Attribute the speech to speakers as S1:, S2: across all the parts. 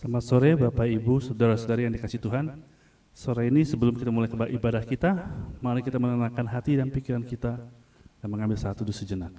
S1: Selamat sore Bapak Ibu, Saudara-saudari yang dikasihi Tuhan. Sore ini sebelum kita mulai ibadah kita, mari kita menenangkan hati dan pikiran kita dan mengambil satu duduk sejenak.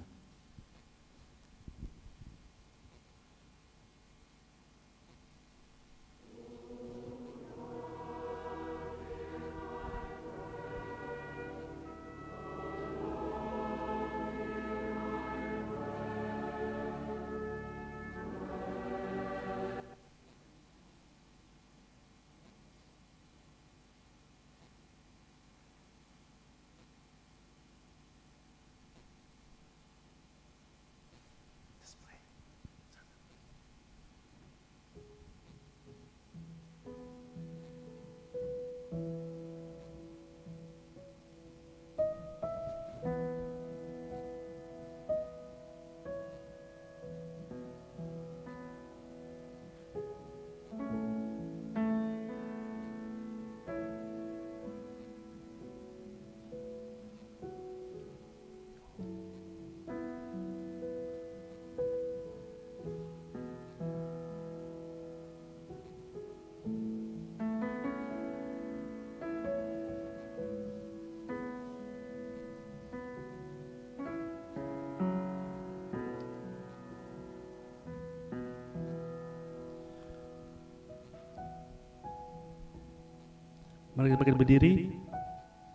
S1: Mari kita berdiri,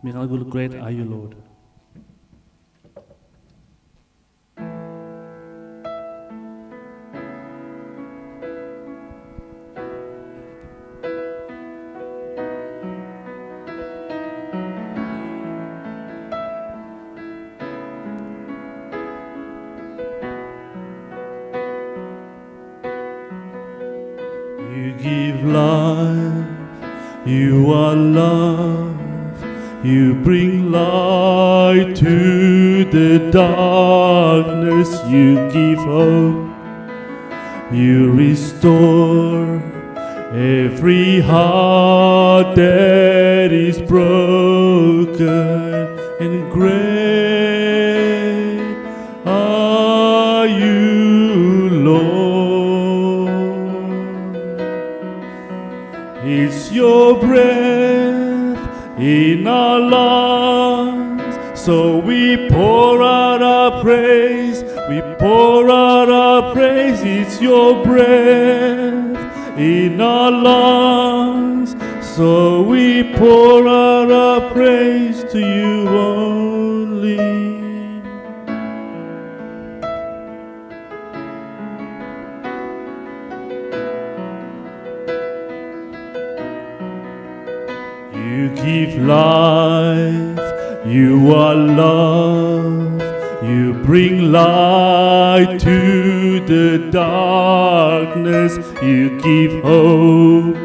S1: demi lagu Great Are You Lord. You give life, you are love, you bring light to the darkness, you give hope, you restore every heart that is broken, and great are you, Lord. It's your breath in our lungs, so we pour out our praise, we pour out our praise. It's your breath in our lungs, so we pour out our praise to you only. You give life, you are love, you bring light to the darkness, you give hope,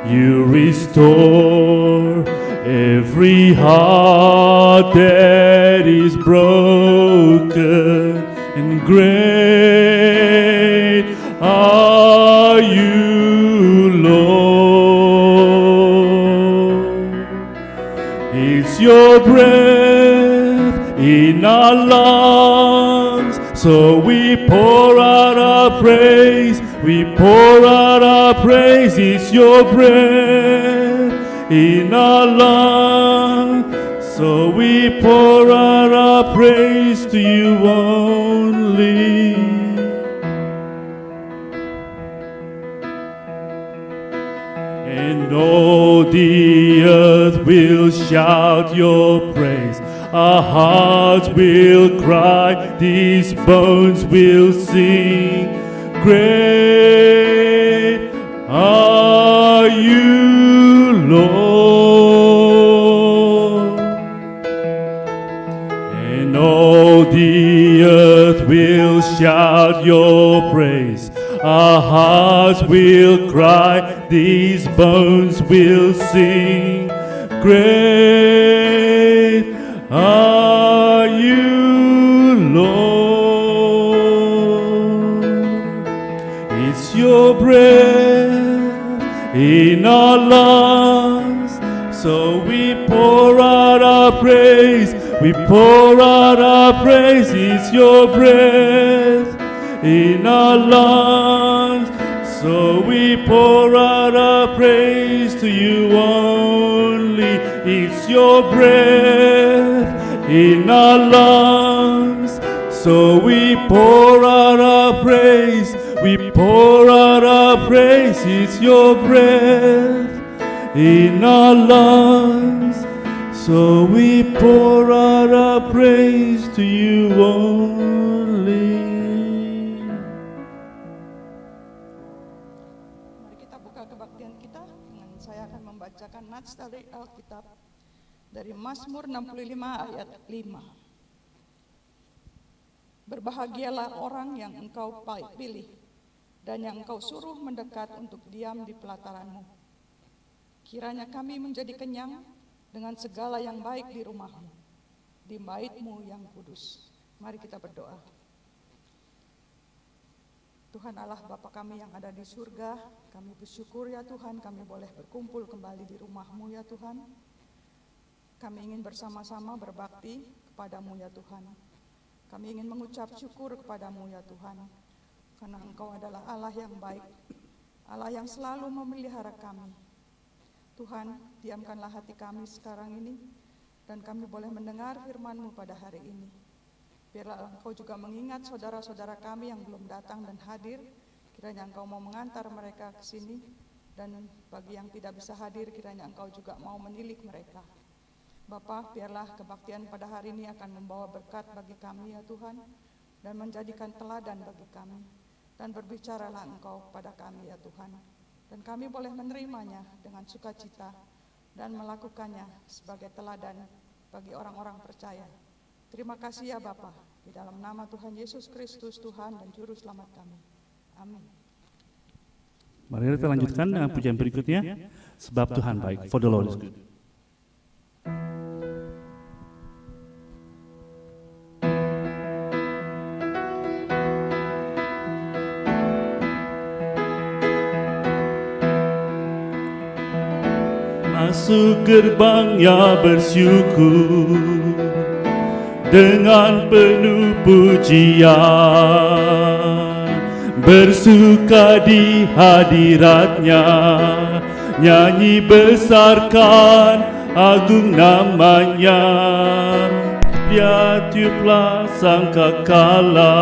S1: you restore every heart that is broken, and great are you, Lord. It's your breath in our lungs, so we pour out our praise, we pour out our praise. It's your breath in our lungs, so we pour out our praise to you only. And all the earth will shout your praise. Our hearts will cry, these bones will sing. Great are you, Lord. And all the earth will shout your praise. Our hearts will cry, these bones will sing. Great are you, Lord. It's your breath in our lungs, so we pour out our praise, we pour out our praise. It's your breath in our lungs, So we pour out our praise to you only. It's your breath in our lungs. So we pour out our praise. We pour out our praise. It's your breath in our lungs. So we pour out our praise to you only.
S2: Mari kita buka kebaktian kita dengan saya akan membacakan nats dari Alkitab dari Mazmur 65 ayat 5. Berbahagialah orang yang engkau pilih dan yang engkau suruh mendekat untuk diam di pelataranmu. Kiranya kami menjadi kenyang dengan segala yang baik di rumahmu, di bait-Mu yang kudus. Mari kita berdoa. Tuhan Allah Bapa kami yang ada di surga, kami bersyukur ya Tuhan, kami boleh berkumpul kembali di rumah-Mu ya Tuhan. Kami ingin bersama-sama berbakti kepada-Mu ya Tuhan. Kami ingin mengucap syukur kepada-Mu ya Tuhan, karena Engkau adalah Allah yang baik, Allah yang selalu memelihara kami. Tuhan, diamkanlah hati kami sekarang ini, dan kami boleh mendengar firman-Mu pada hari ini. Biarlah Engkau juga mengingat saudara-saudara kami yang belum datang dan hadir, kiranya Engkau mau mengantar mereka ke sini, dan bagi yang tidak bisa hadir, kiranya Engkau juga mau menilik mereka. Bapa, biarlah kebaktian pada hari ini akan membawa berkat bagi kami ya Tuhan, dan menjadikan teladan bagi kami, dan berbicaralah Engkau pada kami ya Tuhan, dan kami boleh menerimanya dengan sukacita, dan melakukannya sebagai teladan bagi orang-orang percaya. Terima kasih ya Bapa, di dalam nama Tuhan Yesus Kristus Tuhan dan Juru Selamat kami. Amin.
S1: Mari kita lanjutkan dengan pujian berikutnya, sebab Tuhan baik. For the Lord is good. Masuk gerbangnya bersyukur dengan penuh pujian, bersuka di hadiratnya, nyanyi besarkan agung namanya. Dia tiuplah sangkakala,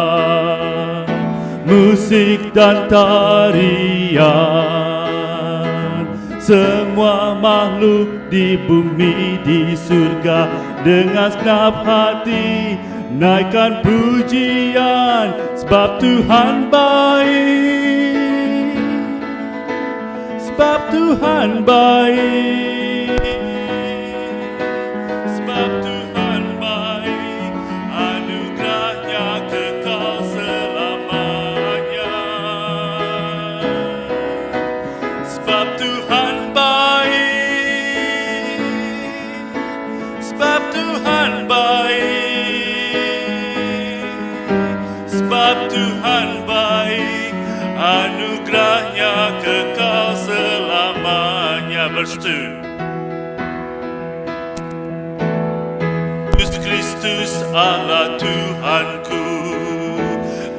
S1: musik dan tarian. Semua makhluk di bumi di surga dengan segenap hati naikkan pujian, sebab Tuhan baik, sebab Tuhan baik, sebab Tuhan baik, anugerahnya kekal selamanya. Sebab Tuhan baik, sebab Tuhan baik, sebab Tuhan baik, anugerahnya kekal selamanya. Verse 2. Yesus Kristus Allah Tuhanku,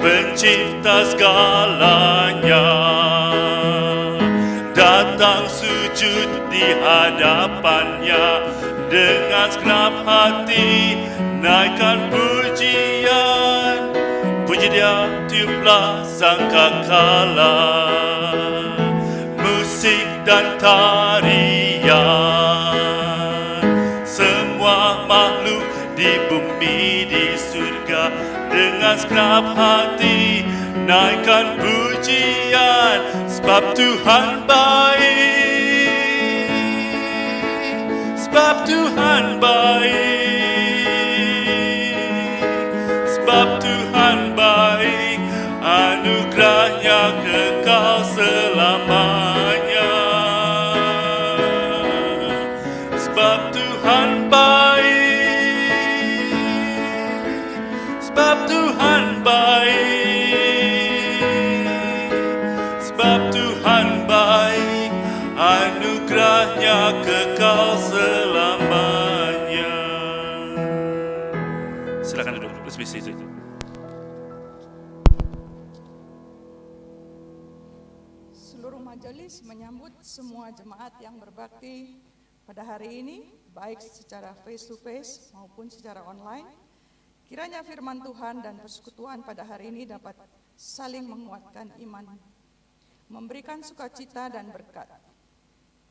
S1: pencipta segalanya, datang sujud di hadapannya dengan segenap hati, naikkan pujian. Puji Dia, tiuplah sangkakala, musik dan tarian. Semua makhluk di bumi di surga dengan segenap hati naikkan pujian, sebab Tuhan baik, sebab Tuhan baik, sebab Tuhan baik, anugerahnya kekal selamanya. Sebab Tuhan baik, sebab Tuhan baik, sebab Tuhan baik, anugerahnya kekal selamanya. Silakan duduk, please be seated.
S2: seluruh majelis menyambut semua jemaat yang berbakti pada hari ini, baik secara face to face maupun secara online. Kiranya firman Tuhan dan persekutuan pada hari ini dapat saling menguatkan iman, memberikan sukacita dan berkat.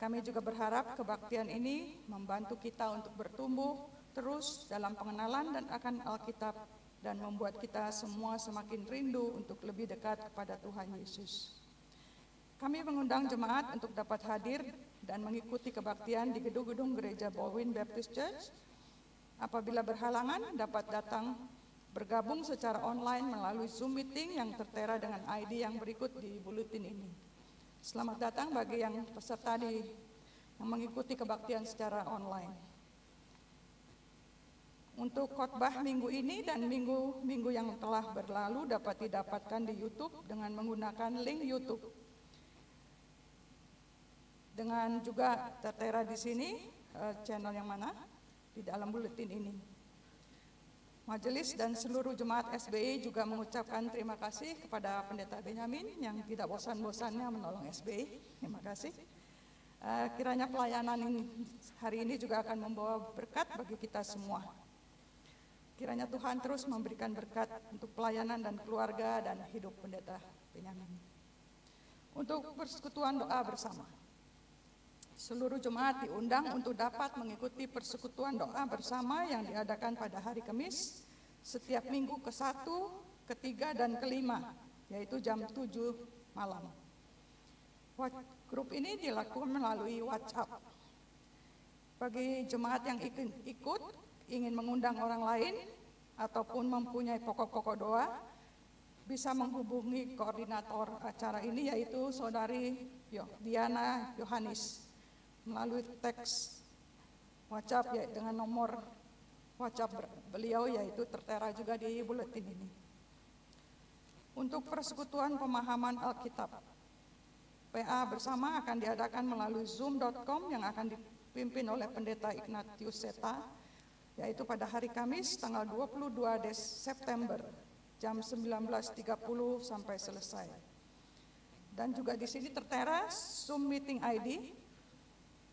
S2: Kami juga berharap kebaktian ini membantu kita untuk bertumbuh terus dalam pengenalan dan akan Alkitab dan membuat kita semua semakin rindu untuk lebih dekat kepada Tuhan Yesus. Kami mengundang jemaat untuk dapat hadir dan mengikuti kebaktian di gedung-gedung Gereja Bowin Baptist Church. Apabila berhalangan, dapat datang bergabung secara online melalui Zoom meeting yang tertera dengan ID yang berikut di buletin ini. Selamat datang bagi yang peserta yang mengikuti kebaktian secara online. Untuk khotbah minggu ini dan minggu yang telah berlalu dapat didapatkan di YouTube dengan menggunakan link YouTube. Dengan juga tertera di sini channel yang mana di dalam buletin ini. Majelis dan seluruh jemaat SBI juga mengucapkan terima kasih kepada Pendeta Benyamin yang tidak bosan-bosannya menolong SBI. Terima kasih. Kiranya pelayanan hari ini juga akan membawa berkat bagi kita semua. Kiranya Tuhan terus memberikan berkat untuk pelayanan dan keluarga dan hidup Pendeta Benyamin. Untuk persekutuan doa bersama. Seluruh jemaat diundang untuk dapat mengikuti persekutuan doa bersama yang diadakan pada hari Kamis setiap minggu ke-1, ke-3, dan ke-5, yaitu jam 7 malam. Grup ini dilakukan melalui WhatsApp. Bagi jemaat yang ingin mengundang orang lain ataupun mempunyai pokok-pokok doa, bisa menghubungi koordinator acara ini yaitu Saudari Diana Yohanis melalui teks WhatsApp dengan nomor WhatsApp beliau yaitu tertera juga di buletin ini. Untuk persekutuan pemahaman Alkitab, PA bersama akan diadakan melalui zoom.com yang akan dipimpin oleh Pendeta Ignatius Seta, yaitu pada hari Kamis tanggal 22 September jam 19.30 sampai selesai. Dan juga di sini tertera Zoom meeting ID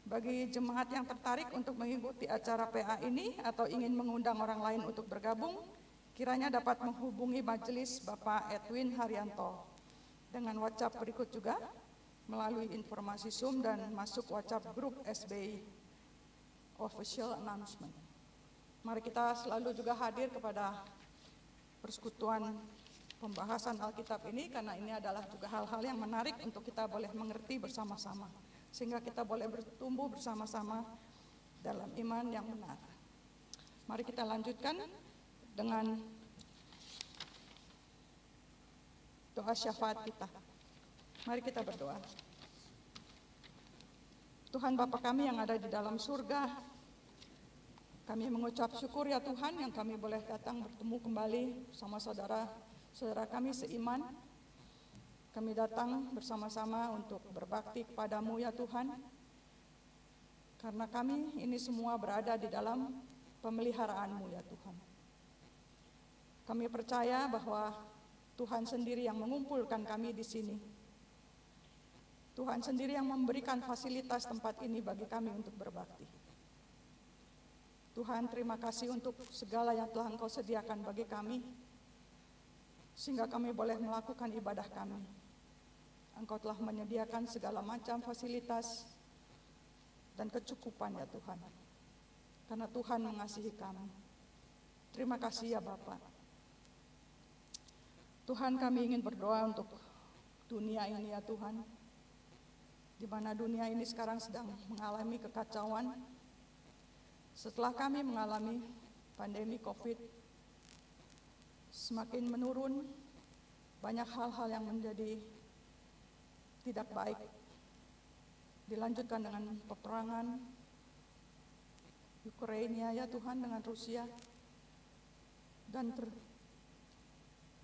S2: bagi jemaat yang tertarik untuk mengikuti acara PA ini atau ingin mengundang orang lain untuk bergabung, kiranya dapat menghubungi majelis Bapak Edwin Haryanto dengan WhatsApp berikut juga melalui informasi Zoom dan masuk WhatsApp grup SBI Official Announcement. Mari kita selalu juga hadir kepada persekutuan pembahasan Alkitab ini karena ini adalah juga hal-hal yang menarik untuk kita boleh mengerti bersama-sama sehingga kita boleh bertumbuh bersama-sama dalam iman yang benar. Mari kita lanjutkan dengan doa syafaat kita. Mari kita berdoa. Tuhan Bapa kami yang ada di dalam surga, kami mengucap syukur ya Tuhan yang kami boleh datang bertemu kembali bersama saudara kami seiman. Kami datang bersama-sama untuk berbakti kepadamu ya Tuhan. Karena kami ini semua berada di dalam pemeliharaanmu ya Tuhan. Kami percaya bahwa Tuhan sendiri yang mengumpulkan kami di sini. Tuhan sendiri yang memberikan fasilitas tempat ini bagi kami untuk berbakti. Tuhan, terima kasih untuk segala yang telah Engkau sediakan bagi kami, sehingga kami boleh melakukan ibadah kami. Engkau telah menyediakan segala macam fasilitas dan kecukupan ya Tuhan. Karena Tuhan mengasihi kami. Terima kasih ya Bapa. Tuhan, kami ingin berdoa untuk dunia ini ya Tuhan. Di mana dunia ini sekarang sedang mengalami kekacauan. Setelah kami mengalami pandemi COVID semakin menurun, banyak hal-hal yang menjadi tidak baik. Dilanjutkan dengan peperangan Ukraina ya Tuhan dengan Rusia, dan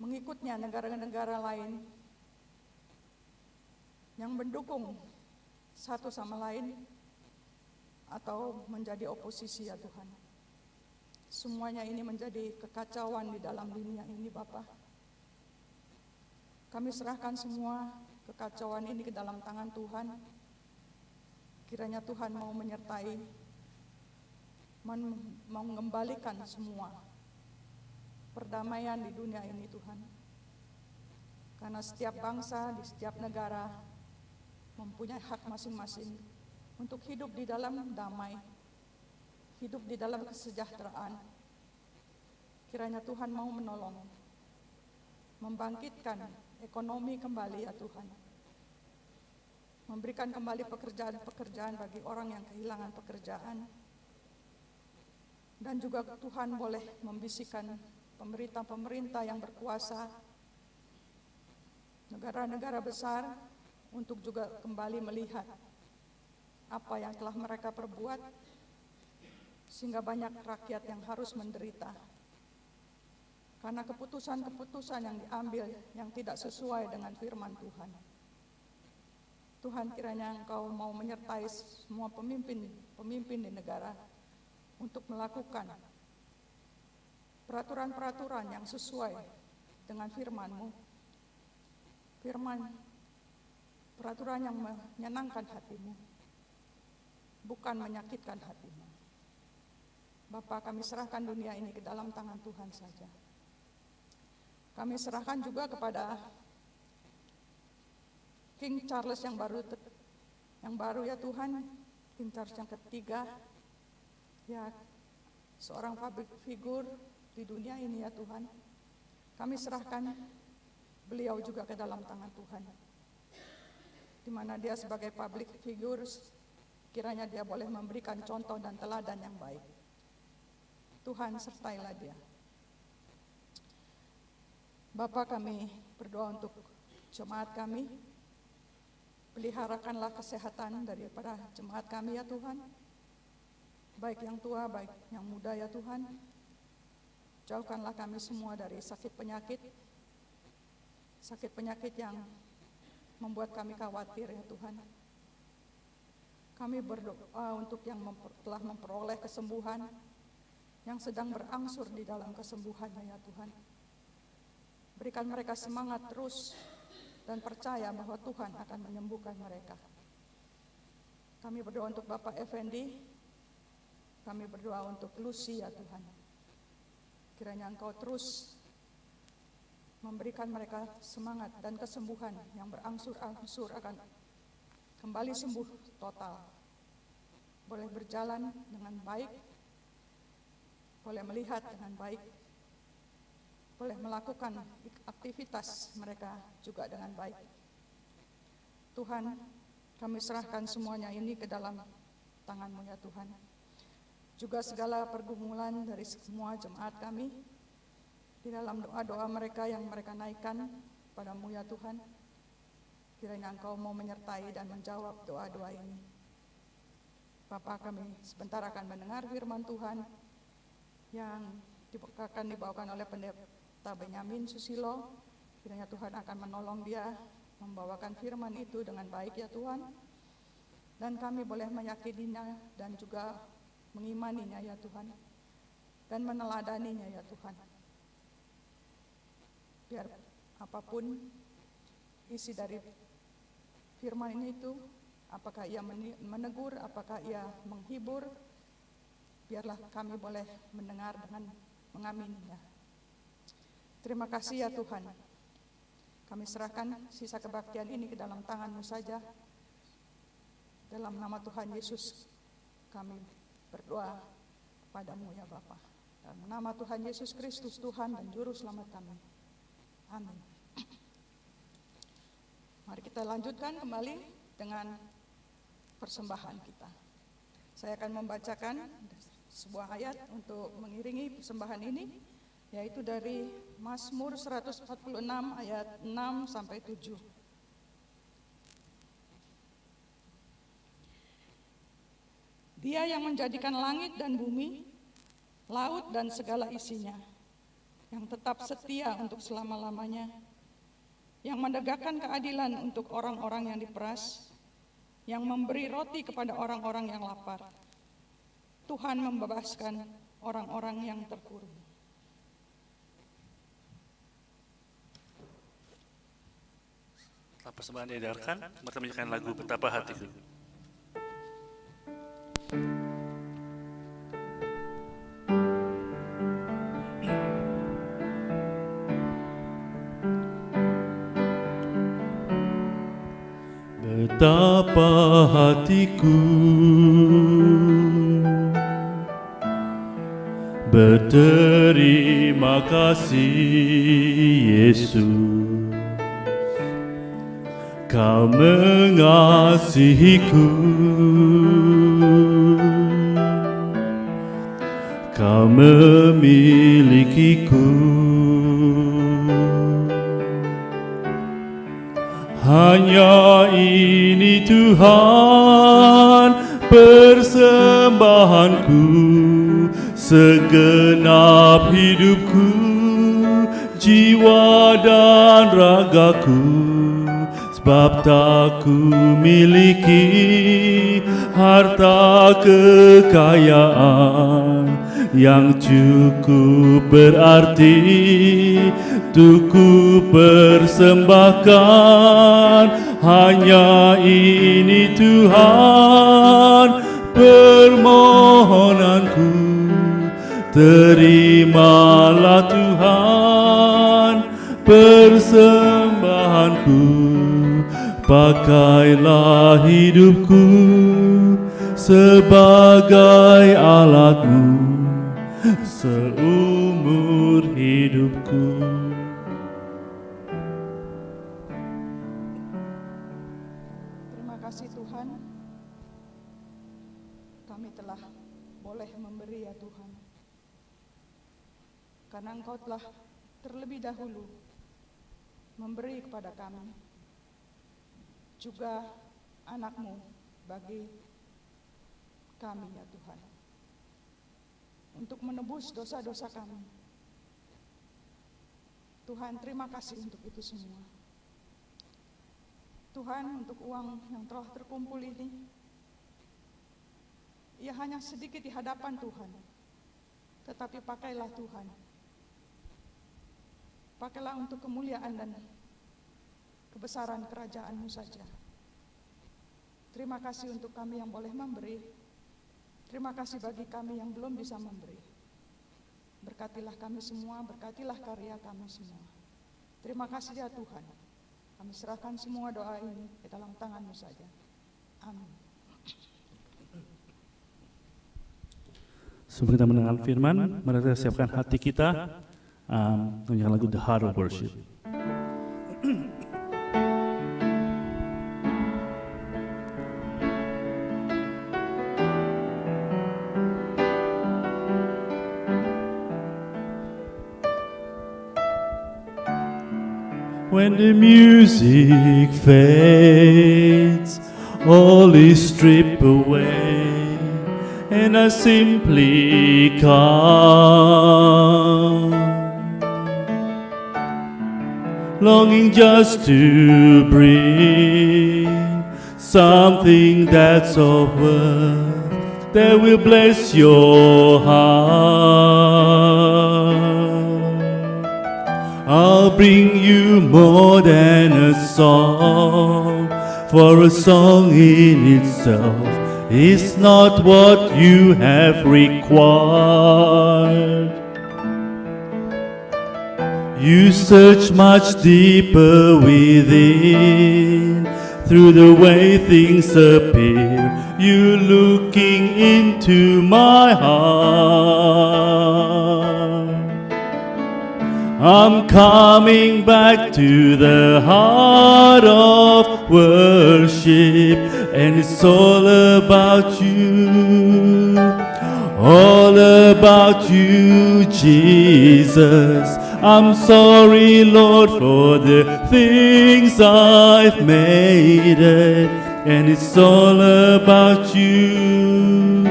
S2: mengikutnya negara-negara lain yang mendukung satu sama lain atau menjadi oposisi ya Tuhan. Semuanya ini menjadi kekacauan di dalam dunia ini Bapa. Kami serahkan semua kekacauan ini ke dalam tangan Tuhan. Kiranya Tuhan mau menyertai, mengembalikan semua perdamaian di dunia ini Tuhan. Karena setiap bangsa di setiap negara mempunyai hak masing-masing untuk hidup di dalam damai, hidup di dalam kesejahteraan. Kiranya Tuhan mau menolong, membangkitkan ekonomi kembali ya Tuhan. Memberikan kembali pekerjaan-pekerjaan bagi orang yang kehilangan pekerjaan. Dan juga Tuhan boleh membisikkan pemerintah-pemerintah yang berkuasa, negara-negara besar, untuk juga kembali melihat apa yang telah mereka perbuat, sehingga banyak rakyat yang harus menderita. Karena keputusan-keputusan yang diambil yang tidak sesuai dengan firman Tuhan. Tuhan, kiranya Engkau mau menyertai semua pemimpin di negara untuk melakukan peraturan-peraturan yang sesuai dengan firman-Mu. Peraturan yang menyenangkan hati-Mu, bukan menyakitkan hati-Mu. Bapa, kami serahkan dunia ini ke dalam tangan Tuhan saja. Kami serahkan juga kepada King Charles yang baru ya Tuhan, King Charles yang ketiga, ya seorang public figure di dunia ini ya Tuhan. Kami serahkan beliau juga ke dalam tangan Tuhan. Di mana dia sebagai public figure, kiranya dia boleh memberikan contoh dan teladan yang baik. Tuhan, sertailah dia. Bapa, kami berdoa untuk jemaat kami. Peliharakanlah kesehatan daripada jemaat kami ya Tuhan. Baik yang tua, baik yang muda ya Tuhan. Jauhkanlah kami semua dari sakit penyakit yang membuat kami khawatir ya Tuhan. Kami berdoa untuk yang telah memperoleh kesembuhan, yang sedang berangsur di dalam kesembuhannya ya Tuhan. Berikan mereka semangat terus dan percaya bahwa Tuhan akan menyembuhkan mereka. Kami berdoa untuk Bapak Effendi, kami berdoa untuk Lucy ya Tuhan. Kiranya Engkau terus memberikan mereka semangat dan kesembuhan yang berangsur-angsur akan kembali sembuh total. Boleh berjalan dengan baik, boleh melihat dengan baik, boleh melakukan aktivitas mereka juga dengan baik. Tuhan, kami serahkan semuanya ini ke dalam tangan-Mu ya Tuhan. Juga segala pergumulan dari semua jemaat kami, di dalam doa-doa mereka yang mereka naikkan padamu ya Tuhan, kiranya Engkau mau menyertai dan menjawab doa-doa ini. Bapa, kami sebentar akan mendengar firman Tuhan yang akan dibawakan oleh Pendeta Benyamin Susilo. Kiranya Tuhan akan menolong dia membawakan firman itu dengan baik ya Tuhan. Dan kami boleh meyakininya dan juga mengimaninya ya Tuhan. Dan meneladaninya ya Tuhan. Biar apapun isi dari firman ini itu, apakah ia menegur, apakah ia menghibur, biarlah kami boleh mendengar dengan mengamininya. Terima kasih ya Tuhan. Kami serahkan sisa kebaktian ini ke dalam tangan-Mu saja. Dalam nama Tuhan Yesus kami berdoa kepadamu ya Bapa. Dalam nama Tuhan Yesus Kristus Tuhan dan Juru Selamat kami. Amin. Mari kita lanjutkan kembali dengan persembahan kita. Saya akan membacakan sebuah ayat untuk mengiringi persembahan ini, yaitu dari Mazmur 146 ayat 6 sampai 7. Dia yang menjadikan langit dan bumi, laut dan segala isinya, yang tetap setia untuk selama-lamanya, yang menegakkan keadilan untuk orang-orang yang diperas, yang memberi roti kepada orang-orang yang lapar. Tuhan membebaskan orang-orang yang terkurung.
S1: Setelah persembahan diedarkan, mari kita menyanyikan lagu Betapa Hatiku. Betapa hatiku berterima kasih Yesus, Kau mengasihiku, Kau memilikiku. Hanya ini Tuhan persembahanku, segenap hidupku, jiwa dan ragaku. Sebab tak ku miliki harta kekayaan yang cukup berarti untuk ku persembahkan. Hanya ini Tuhan permohonanku, terimalah Tuhan persembahanku. Pakailah hidupku sebagai alatmu seumur hidupku.
S2: Terima kasih Tuhan, kami telah boleh memberi ya Tuhan, karena Engkau telah terlebih dahulu memberi kepada kami juga anak-Mu bagi kami ya Tuhan, untuk menebus dosa-dosa kami. Tuhan, terima kasih untuk itu semua. Tuhan, untuk uang yang telah terkumpul ini, ia hanya sedikit di hadapan Tuhan, tetapi pakailah Tuhan, pakailah untuk kemuliaan dan kebesaran kerajaan-Mu saja. Terima kasih untuk kami yang boleh memberi. Terima kasih bagi kami yang belum bisa memberi. Berkatilah kami semua, berkatilah karya kami semua. Terima kasih ya Tuhan. Kami serahkan semua doa ini ke dalam tangan-Mu saja. Amin.
S1: Sebelum kita mendengar firman, mari kita siapkan hati kita menyanyikan lagu The Heart of Worship. When the music fades, all is stripped away, and I simply come, longing just to bring something that's of worth that will bless your heart. I'll bring you more than a song, for a song in itself is not what you have required. You search much deeper within, through the way things appear. You looking into my heart. I'm coming back to the heart of worship, and it's all about you, all about you, Jesus. I'm sorry, Lord, for the things I've made it, and it's all about you,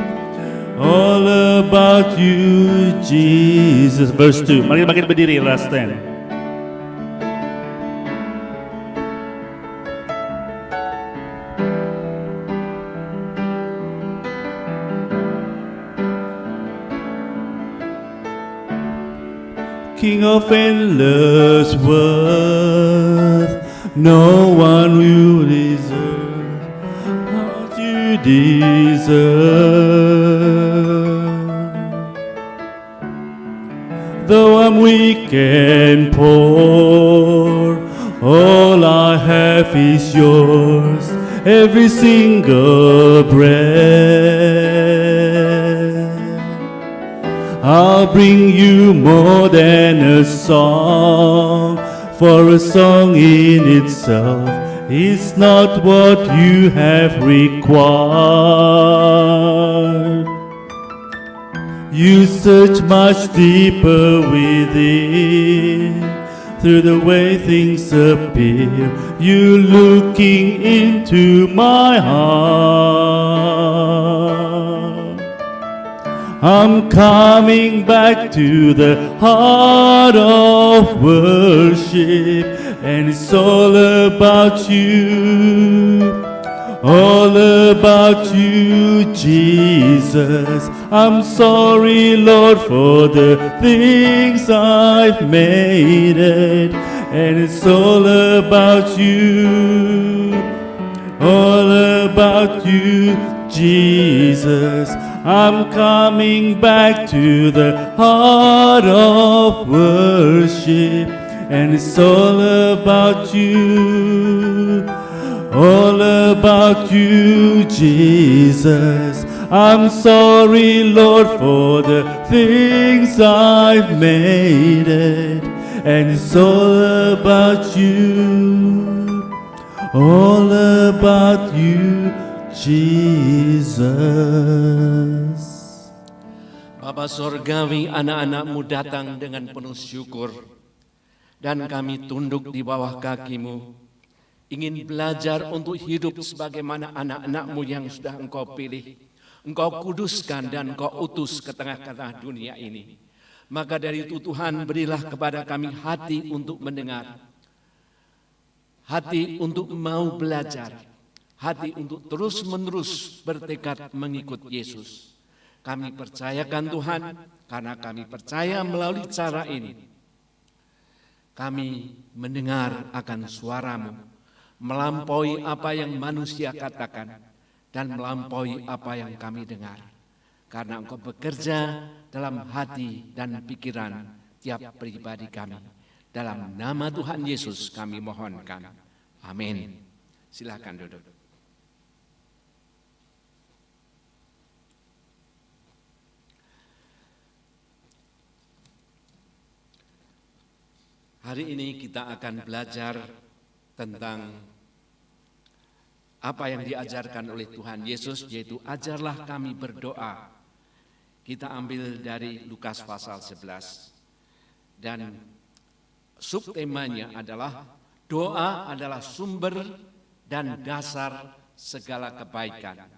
S1: all about you, Jesus. Verse 2. Mari kita berdiri, last stand. King of endless worth, No one will deserve what you deserve. Though I'm weak and poor, all I have is yours, every single breath. I'll bring you more than a song, for a song in itself is not what you have required. You search much deeper within, through the way things appear. You looking into my heart. I'm coming back to the heart of worship, and it's all about you, all about you, Jesus. I'm sorry, Lord, for the things I've made it, and it's all about you, all about you, Jesus. I'm coming back to the heart of worship, and it's all about you, all about you, Jesus. I'm sorry, Lord, for the things I've made it, and it's all about you, all about you, Jesus.
S3: Bapa Surgawi, anak-anak-Mu datang dengan penuh syukur, dan kami tunduk di bawah kaki-Mu, ingin belajar untuk hidup sebagaimana anak-anak-Mu yang sudah Engkau pilih, Engkau kuduskan dan Engkau utus ke tengah-tengah dunia ini. Maka dari itu Tuhan, berilah kepada kami hati untuk mendengar, hati untuk mau belajar, hati untuk terus-menerus bertekad mengikut Yesus. Kami percayakan Tuhan, karena kami percaya melalui cara ini, kami mendengar akan suara-Mu, melampaui apa yang manusia katakan, dan melampaui apa yang kami dengar. Karena Engkau bekerja dalam hati dan pikiran tiap pribadi kami. Dalam nama Tuhan Yesus kami mohonkan. Amin. Silakan duduk. Hari ini kita akan belajar tentang apa yang diajarkan oleh Tuhan Yesus, yaitu ajarlah kami berdoa. Kita ambil dari Lukas pasal 11. Dan subtemanya adalah doa adalah sumber dan dasar segala kebaikan,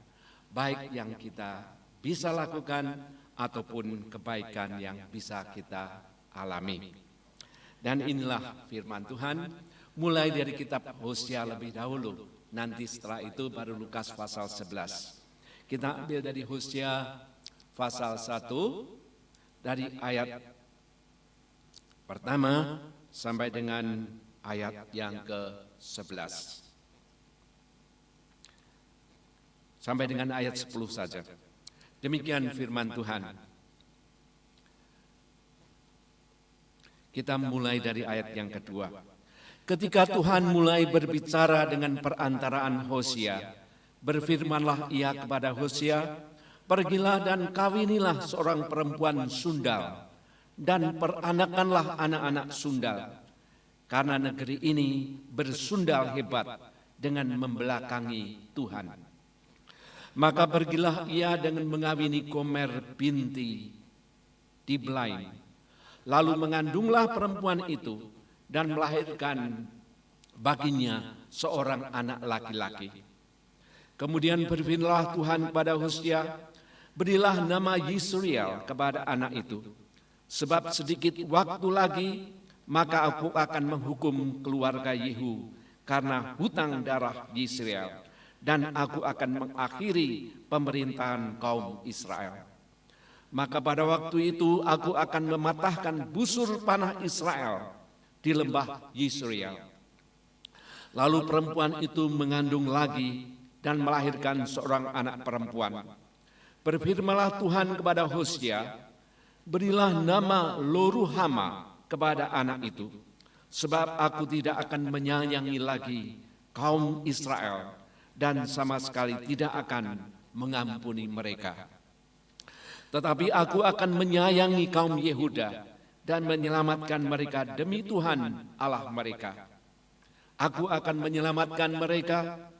S3: baik yang kita bisa lakukan ataupun kebaikan yang bisa kita alami. Dan inilah firman Tuhan, mulai dari kitab Hosea lebih dahulu, nanti setelah itu baru Lukas pasal 11. Kita ambil dari Hosea pasal 1, dari ayat pertama sampai dengan ayat yang ke-11. Sampai dengan ayat 10 saja. Demikian firman Tuhan. Kita mulai dari ayat yang kedua. Ketika Tuhan mulai berbicara dengan perantaraan Hosea, berfirmanlah Ia kepada Hosea, pergilah dan kawinilah seorang perempuan sundal, dan peranakanlah anak-anak sundal, karena negeri ini bersundal hebat dengan membelakangi Tuhan. Maka pergilah ia dengan mengawini Gomer binti Diblaim. Lalu mengandunglah perempuan itu dan melahirkan baginya seorang anak laki-laki. Kemudian berfirmanlah Tuhan kepada Hosea, berilah nama Yisrael kepada anak itu, sebab sedikit waktu lagi maka aku akan menghukum keluarga Yehu karena hutang darah Yisrael, dan aku akan mengakhiri pemerintahan kaum Israel. Maka pada waktu itu aku akan mematahkan busur panah Israel di lembah Yisrael. Lalu perempuan itu mengandung lagi dan melahirkan seorang anak perempuan. Berfirmanlah Tuhan kepada Hosea, berilah nama Lo-ruhama kepada anak itu, sebab aku tidak akan menyayangi lagi kaum Israel dan sama sekali tidak akan mengampuni mereka. Tetapi aku akan menyayangi kaum Yehuda dan menyelamatkan mereka demi Tuhan Allah mereka. Aku akan menyelamatkan mereka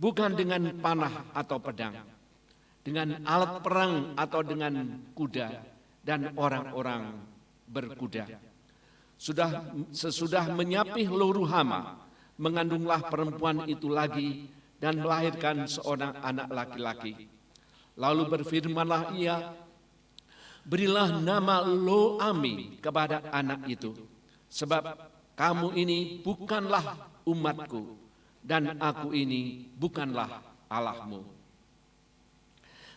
S3: bukan dengan panah atau pedang, dengan alat perang atau dengan kuda dan orang-orang berkuda. Sesudah menyapih Lo-ruhama, mengandunglah perempuan itu lagi dan melahirkan seorang anak laki-laki. Lalu berfirmanlah ia, berilah nama Lo-ami kepada anak itu, sebab kamu ini bukanlah umatku, dan aku ini bukanlah Allahmu.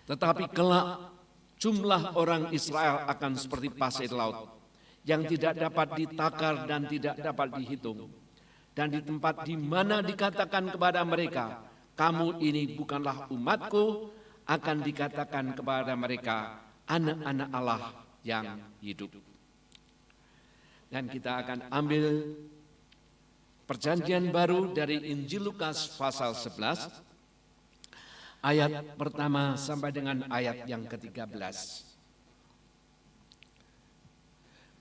S3: Tetapi kelak jumlah orang Israel akan seperti pasir laut, yang tidak dapat ditakar dan tidak dapat dihitung. Dan di tempat di mana dikatakan kepada mereka, kamu ini bukanlah umatku, akan dikatakan kepada mereka, anak-anak Allah yang hidup. Dan kita akan ambil perjanjian baru dari Injil Lukas pasal 11, ayat pertama sampai dengan ayat yang ke-13.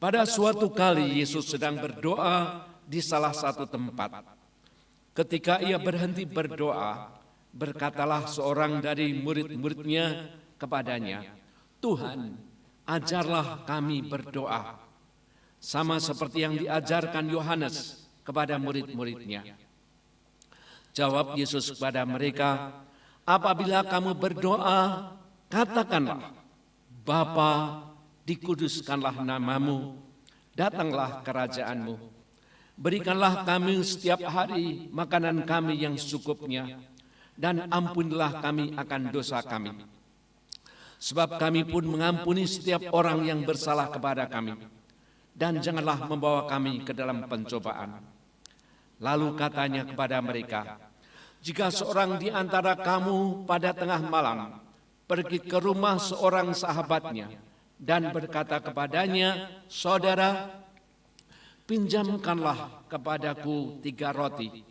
S3: Pada suatu kali Yesus sedang berdoa di salah satu tempat. Ketika ia berhenti berdoa, berkatalah seorang dari murid-muridnya kepadanya, Tuhan, ajarlah kami berdoa, sama seperti yang diajarkan Yohanes kepada murid-muridnya. Jawab Yesus kepada mereka, apabila kamu berdoa, katakanlah, Bapa, dikuduskanlah namamu, datanglah kerajaanmu. Berikanlah kami setiap hari makanan kami yang secukupnya, dan ampunilah kami akan dosa kami. Sebab kami pun mengampuni setiap orang yang bersalah kepada kami. Dan janganlah membawa kami ke dalam pencobaan. Lalu katanya kepada mereka, jika seorang di antara kamu pada tengah malam pergi ke rumah seorang sahabatnya dan berkata kepadanya, saudara, pinjamkanlah kepadaku 3 roti.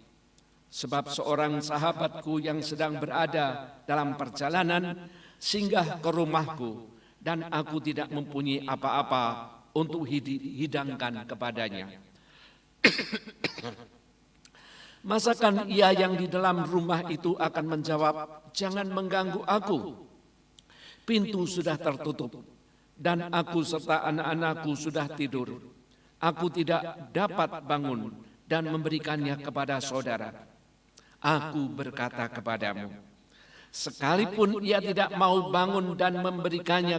S3: Sebab seorang sahabatku yang sedang berada dalam perjalanan singgah ke rumahku dan aku tidak mempunyai apa-apa untuk hidangkan kepadanya. Masakan ia yang di dalam rumah itu akan menjawab, jangan mengganggu aku. Pintu sudah tertutup dan aku serta anak-anakku sudah tidur. Aku tidak dapat bangun dan memberikannya kepada saudara. Aku berkata kepadamu, sekalipun ia tidak mau bangun dan memberikannya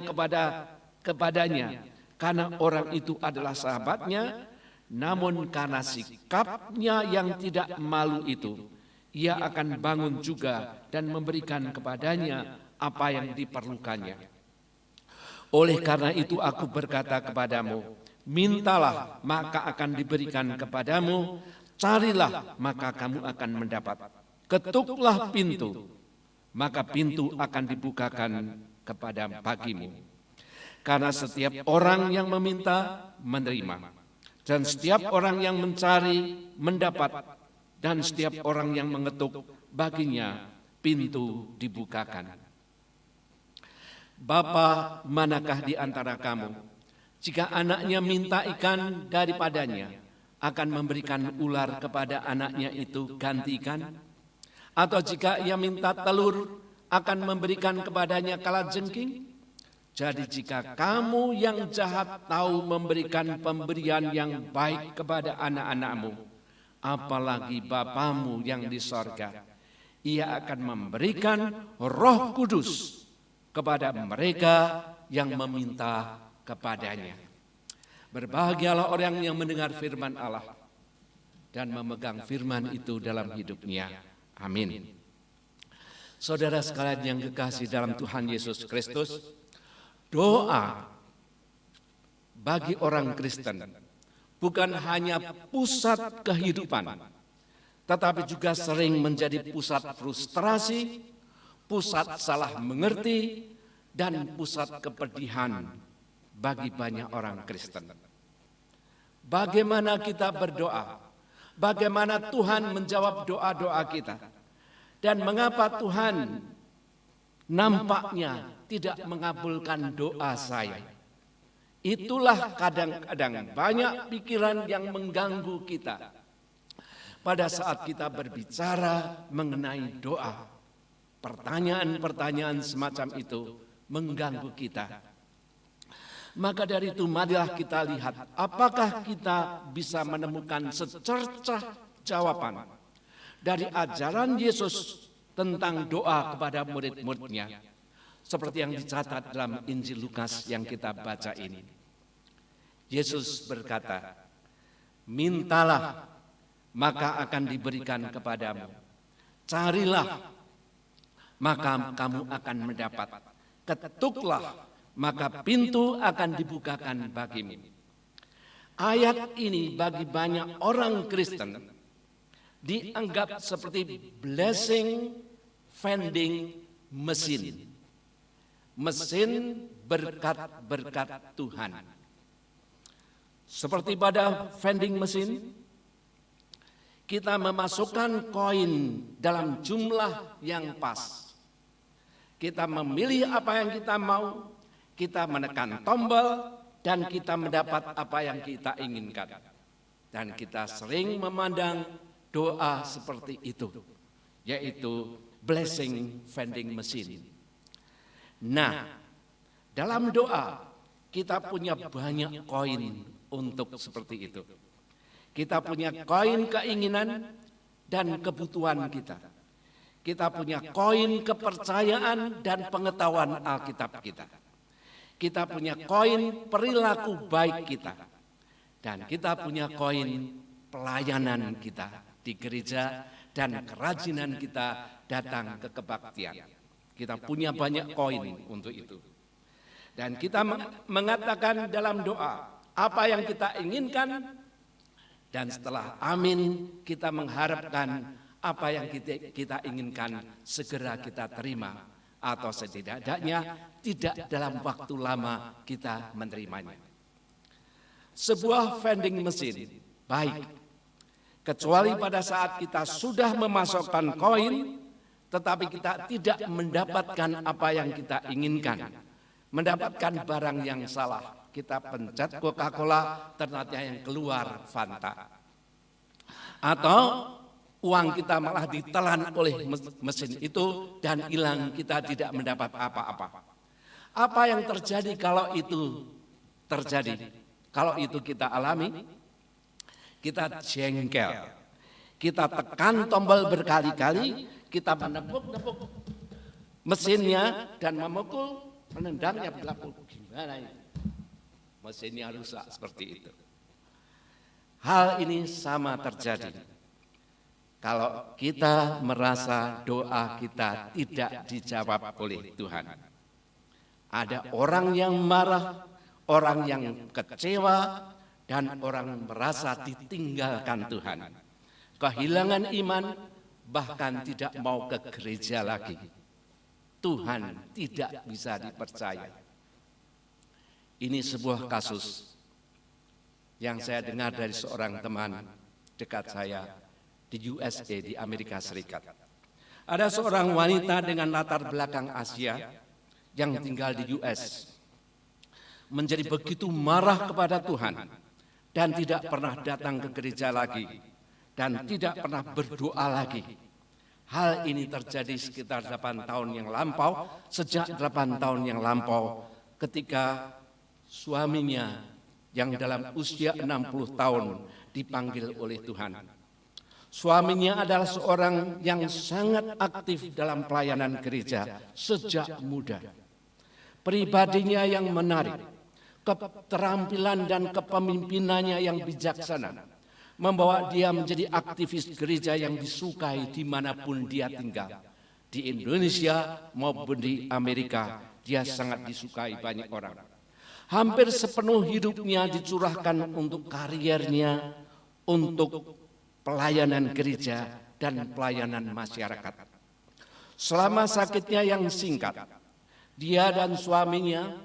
S3: kepadanya, karena orang itu adalah sahabatnya, namun karena sikapnya yang tidak malu itu, ia akan bangun juga dan memberikan kepadanya apa yang diperlukannya. Oleh karena itu aku berkata kepadamu, mintalah maka akan diberikan kepadamu, carilah maka kamu akan mendapat, ketuklah pintu, maka pintu akan dibukakan kepada bagimu. Karena setiap orang yang meminta, menerima. Dan setiap orang yang mencari, mendapat. Dan setiap orang yang mengetuk, baginya pintu dibukakan. Bapa, manakah di antara kamu, jika anaknya minta ikan daripadanya, akan memberikan ular kepada anaknya itu ganti ikan? Atau jika ia minta telur, akan memberikan kepadanya kalajengking? Jadi jika kamu yang jahat tahu memberikan pemberian yang baik kepada anak-anakmu, apalagi Bapamu yang di sorga, ia akan memberikan Roh Kudus kepada mereka yang meminta kepadanya. Berbahagialah orang yang mendengar firman Allah dan memegang firman itu dalam hidupnya. Amin. Saudara sekalian yang kekasih dalam Tuhan Yesus Kristus, doa bagi orang Kristen bukan hanya pusat kehidupan, tetapi juga sering menjadi pusat frustrasi, pusat salah mengerti, dan pusat kepedihan bagi banyak orang Kristen. Bagaimana kita berdoa? Bagaimana Tuhan menjawab doa-doa kita? Dan mengapa Tuhan nampaknya tidak mengabulkan doa saya? Itulah kadang-kadang banyak pikiran yang mengganggu kita pada saat kita berbicara mengenai doa. Pertanyaan-pertanyaan semacam itu mengganggu kita. Maka dari itu marilah kita lihat apakah kita bisa menemukan secercah jawaban dari ajaran Yesus tentang doa kepada murid-muridnya, seperti yang dicatat dalam Injil Lukas yang kita baca ini. Yesus berkata, "Mintalah, maka akan diberikan kepadamu. Carilah, maka kamu akan mendapat. Ketuklah, maka pintu akan dibukakan bagimu." Ayat ini bagi banyak orang Kristen dianggap seperti blessing vending machine. Mesin berkat-berkat Tuhan. Seperti pada vending machine, kita memasukkan koin dalam jumlah yang pas. Kita memilih apa yang kita mau, kita menekan tombol, dan kita mendapat apa yang kita inginkan. Dan kita sering memandang doa seperti itu, yaitu blessing vending machine. Nah, dalam doa kita punya banyak koin untuk seperti itu. Kita punya koin keinginan dan kebutuhan kita. Kita punya koin kepercayaan dan pengetahuan Alkitab kita. Kita punya koin perilaku baik kita. Dan kita punya koin pelayanan kita di gereja dan kerajinan kita datang ke kebaktian. Kita punya banyak koin untuk itu. Dan kita mengatakan dalam doa apa yang kita inginkan, dan setelah amin kita mengharapkan apa yang kita inginkan segera kita terima, atau setidaknya tidak dalam waktu lama kita menerimanya. Sebuah vending machine baik, kecuali pada saat kita sudah memasukkan koin, tetapi kita tidak mendapatkan apa yang kita inginkan, mendapatkan barang yang salah. Kita pencet Coca-Cola, ternyata yang keluar Fanta. Atau uang kita malah ditelan oleh mesin itu dan hilang, kita tidak mendapat apa-apa. Apa yang terjadi kalau itu terjadi? Kalau itu kita alami, kita jengkel. Kita tekan tombol berkali-kali, kita menepuk-nepuk mesinnya dan memukul, menendangnya berlaku. Gimana ini? Mesinnya rusak seperti itu. Hal ini sama terjadi kalau kita merasa doa kita tidak dijawab oleh Tuhan. Ada orang yang marah, orang yang kecewa, dan orang merasa ditinggalkan Tuhan. Kehilangan iman, bahkan tidak mau ke gereja lagi. Tuhan tidak bisa dipercaya. Ini sebuah kasus yang saya dengar dari seorang teman dekat saya di USA, di Amerika Serikat. Ada seorang wanita dengan latar belakang Asia yang tinggal di US, menjadi begitu marah kepada Tuhan dan tidak pernah datang ke gereja lagi dan tidak pernah berdoa lagi. Hal ini terjadi sekitar 8 tahun yang lampau, sejak 8 tahun yang lampau ketika suaminya yang dalam usia 60 tahun dipanggil oleh Tuhan. Suaminya adalah seorang yang sangat aktif dalam pelayanan gereja sejak muda. Pribadinya yang menarik, keterampilan dan kepemimpinannya yang bijaksana, membawa dia menjadi aktivis gereja yang disukai dimanapun dia tinggal. Di Indonesia maupun di Amerika, dia sangat disukai banyak orang. Hampir sepenuh hidupnya dicurahkan untuk kariernya, untuk pelayanan gereja, dan pelayanan masyarakat. Selama sakitnya yang singkat, dia dan suaminya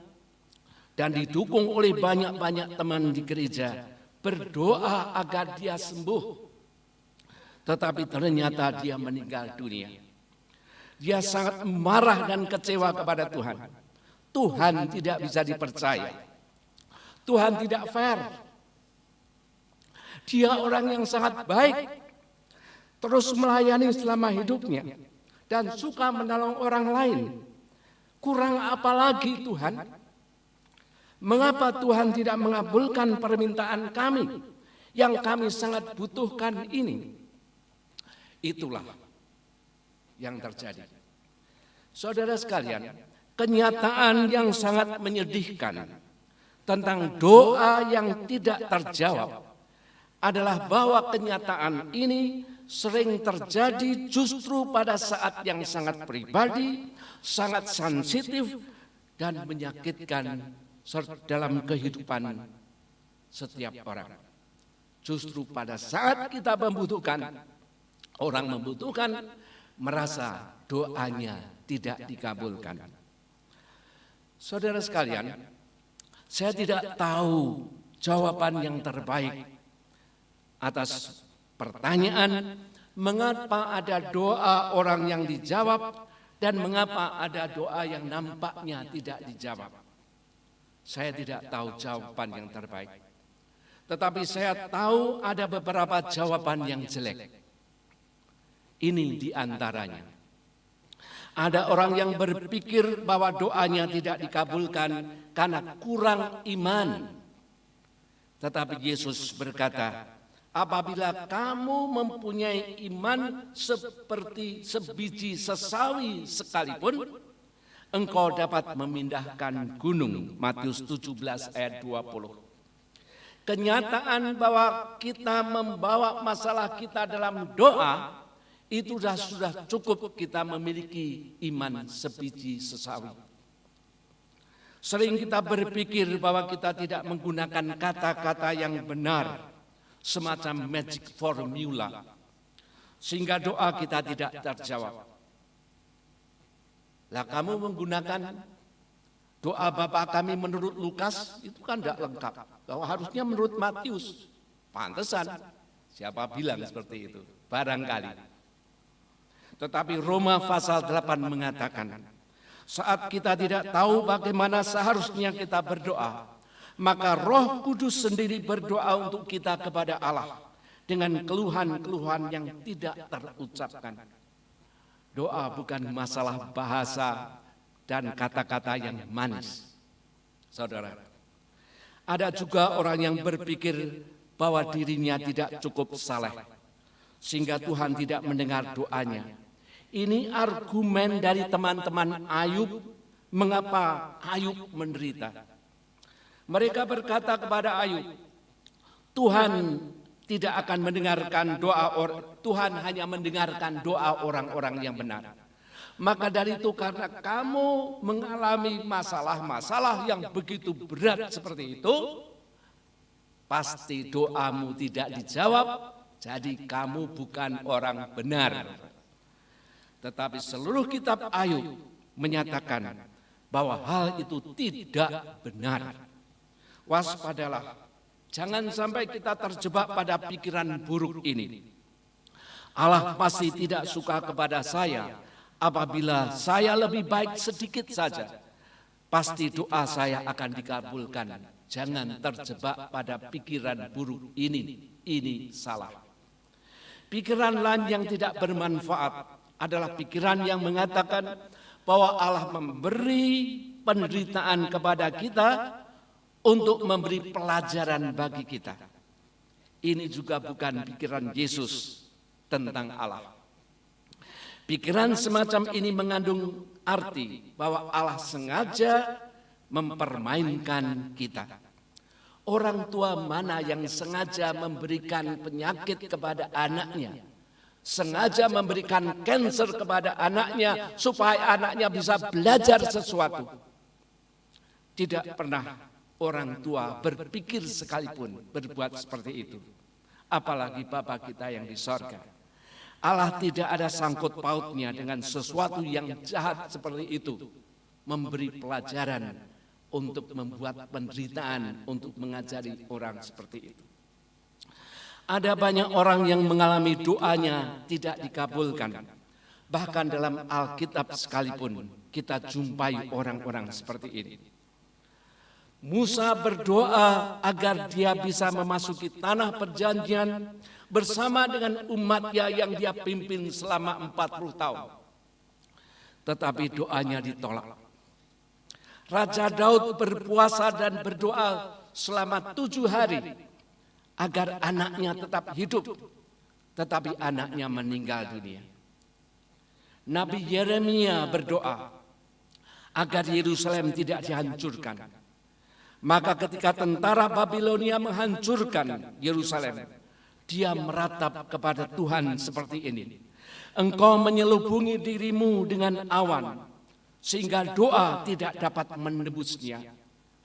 S3: dan didukung oleh banyak-banyak teman di gereja berdoa agar dia sembuh. Tetapi ternyata dia meninggal dunia. Dia sangat marah dan kecewa kepada Tuhan. Tuhan tidak bisa dipercaya. Tuhan tidak fair. Dia orang yang sangat baik, terus melayani selama hidupnya, dan suka menolong orang lain. Kurang apa lagi Tuhan? Mengapa Tuhan tidak mengabulkan permintaan kami yang kami sangat butuhkan ini? Itulah yang terjadi. Saudara sekalian, kenyataan yang sangat menyedihkan tentang doa yang tidak terjawab adalah bahwa kenyataan ini sering terjadi justru pada saat yang sangat pribadi, sangat sensitif, dan menyakitkan dalam kehidupan setiap orang. Justru pada saat kita membutuhkan, orang membutuhkan, merasa doanya tidak dikabulkan. Saudara sekalian, saya tidak tahu jawaban yang terbaik atas pertanyaan mengapa ada doa orang yang dijawab dan mengapa ada doa yang nampaknya tidak dijawab. Saya tidak tahu jawaban yang terbaik. Tetapi saya tahu ada beberapa jawaban yang jelek. Ini diantaranya. Ada orang yang berpikir bahwa doanya tidak dikabulkan karena kurang iman. Tetapi Yesus berkata, apabila kamu mempunyai iman seperti sebiji sesawi sekalipun, engkau dapat memindahkan gunung. Matius 17 ayat 20. Kenyataan bahwa kita membawa masalah kita dalam doa, itu sudah cukup kita memiliki iman sebiji sesawi. Sering kita berpikir bahwa kita tidak menggunakan kata-kata yang benar, semacam magic formula, sehingga doa kita tidak terjawab. Lah kamu menggunakan doa Bapa kami menurut Lukas, itu kan tidak lengkap. Bahwa harusnya menurut Matius. Pantesan, siapa bilang seperti itu? Barangkali. Tetapi Roma pasal 8 mengatakan, saat kita tidak tahu bagaimana seharusnya kita berdoa, maka Roh Kudus sendiri berdoa untuk kita kepada Allah dengan keluhan-keluhan yang tidak terucapkan. Doa bukan masalah bahasa dan kata-kata yang manis. Saudara, ada juga orang yang berpikir bahwa dirinya tidak cukup saleh, sehingga Tuhan tidak mendengar doanya. Ini argumen dari teman-teman Ayub, mengapa Ayub menderita. Mereka berkata kepada Ayub, Tuhan tidak akan mendengarkan doa Tuhan hanya mendengarkan doa orang-orang yang benar. Maka dari itu karena kamu mengalami masalah-masalah yang begitu berat seperti itu, pasti doamu tidak dijawab, jadi kamu bukan orang benar. Tetapi seluruh kitab Ayub menyatakan bahwa hal itu tidak benar. Waspadalah, jangan sampai kita terjebak pada pikiran buruk ini. Allah pasti tidak suka kepada saya apabila saya lebih baik sedikit saja. Pasti doa saya akan dikabulkan. Jangan terjebak pada pikiran buruk ini salah. Pikiran lain yang tidak bermanfaat adalah pikiran yang mengatakan bahwa Allah memberi penderitaan kepada kita untuk memberi pelajaran bagi kita. Ini juga bukan pikiran Yesus tentang Allah. Pikiran semacam ini mengandung arti bahwa Allah sengaja mempermainkan kita. Orang tua mana yang sengaja memberikan penyakit kepada anaknya? Sengaja memberikan kanker kepada anaknya supaya anaknya bisa belajar sesuatu. Tidak pernah orang tua berpikir sekalipun berbuat seperti itu. apalagi Bapa kita yang di sorga. Allah tidak ada sangkut pautnya dengan sesuatu yang jahat seperti itu, memberi pelajaran untuk membuat penderitaan, untuk mengajari orang seperti itu. Ada banyak orang yang mengalami doanya tidak dikabulkan. Bahkan dalam Alkitab sekalipun kita jumpai orang-orang seperti ini. Musa berdoa agar dia bisa memasuki tanah perjanjian bersama dengan umatnya yang dia pimpin selama 40 tahun. Tetapi doanya ditolak. Raja Daud berpuasa dan berdoa selama 7 hari agar anaknya tetap hidup, tetapi anaknya meninggal dunia. Nabi Yeremia berdoa agar Yerusalem tidak dihancurkan. Maka ketika tentara Babilonia menghancurkan Yerusalem, dia meratap kepada Tuhan seperti ini. Engkau menyelubungi dirimu dengan awan, sehingga doa tidak dapat menembusnya.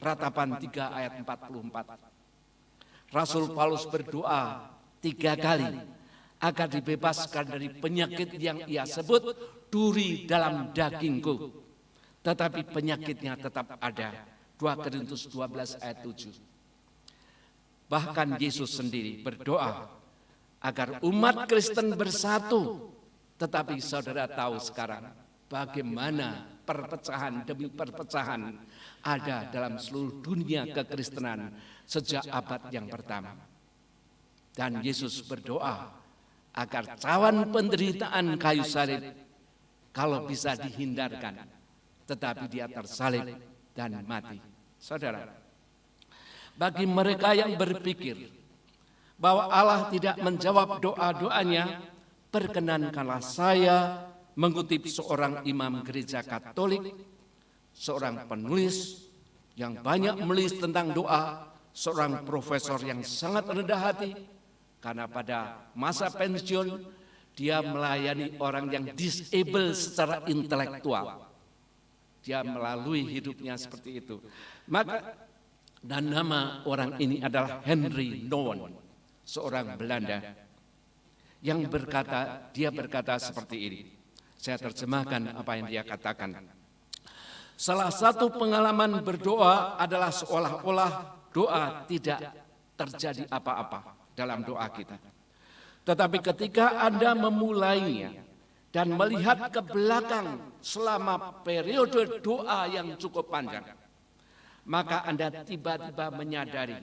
S3: Ratapan 3 ayat 44. Rasul Paulus berdoa 3 kali agar dibebaskan dari penyakit yang ia sebut duri dalam dagingku. Tetapi penyakitnya tetap ada. 2 Korintus 12 ayat 7. Bahkan Yesus sendiri berdoa agar umat Kristen bersatu. Tetapi saudara tahu sekarang bagaimana perpecahan demi perpecahan ada dalam seluruh dunia kekristenan sejak abad yang pertama. Dan Yesus berdoa agar cawan penderitaan kayu salib kalau bisa dihindarkan, tetapi dia tersalib dan mati. Saudara, bagi mereka yang berpikir bahwa Allah tidak menjawab doa-doanya, perkenankanlah saya mengutip seorang imam gereja Katolik, seorang penulis yang banyak menulis tentang doa, seorang profesor yang sangat rendah hati, karena pada masa pensiun dia melayani orang yang disable secara intelektual. Dia melalui hidupnya seperti itu. Maka dan nama orang ini adalah Henry Nouwen, seorang Belanda yang dia berkata seperti ini. Saya terjemahkan apa yang dia katakan. Salah satu pengalaman berdoa adalah seolah-olah doa tidak terjadi apa-apa dalam doa kita. Tetapi ketika Anda memulainya dan melihat ke belakang selama periode doa yang cukup panjang, maka Anda tiba-tiba menyadari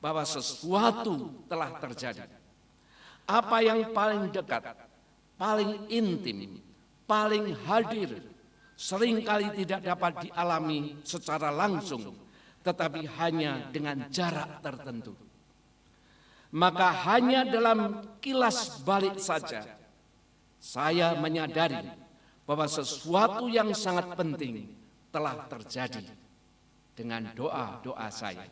S3: bahwa sesuatu telah terjadi. Apa yang paling dekat, paling intim, paling hadir, seringkali tidak dapat dialami secara langsung, tetapi hanya dengan jarak tertentu. Maka hanya dalam kilas balik saja, saya menyadari bahwa sesuatu yang sangat penting telah terjadi dengan doa-doa saya.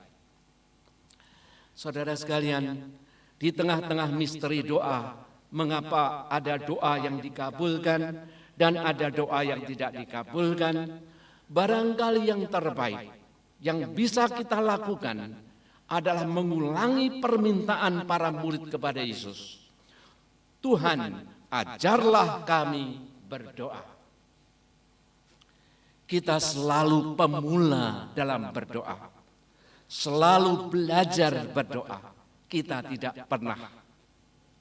S3: Saudara sekalian, di tengah-tengah misteri doa, mengapa ada doa yang dikabulkan dan ada doa yang tidak dikabulkan? Barangkali yang terbaik yang bisa kita lakukan adalah mengulangi permintaan para murid kepada Yesus. Tuhan, ajarlah kami berdoa. Kita selalu pemula dalam berdoa, selalu belajar berdoa. Kita tidak pernah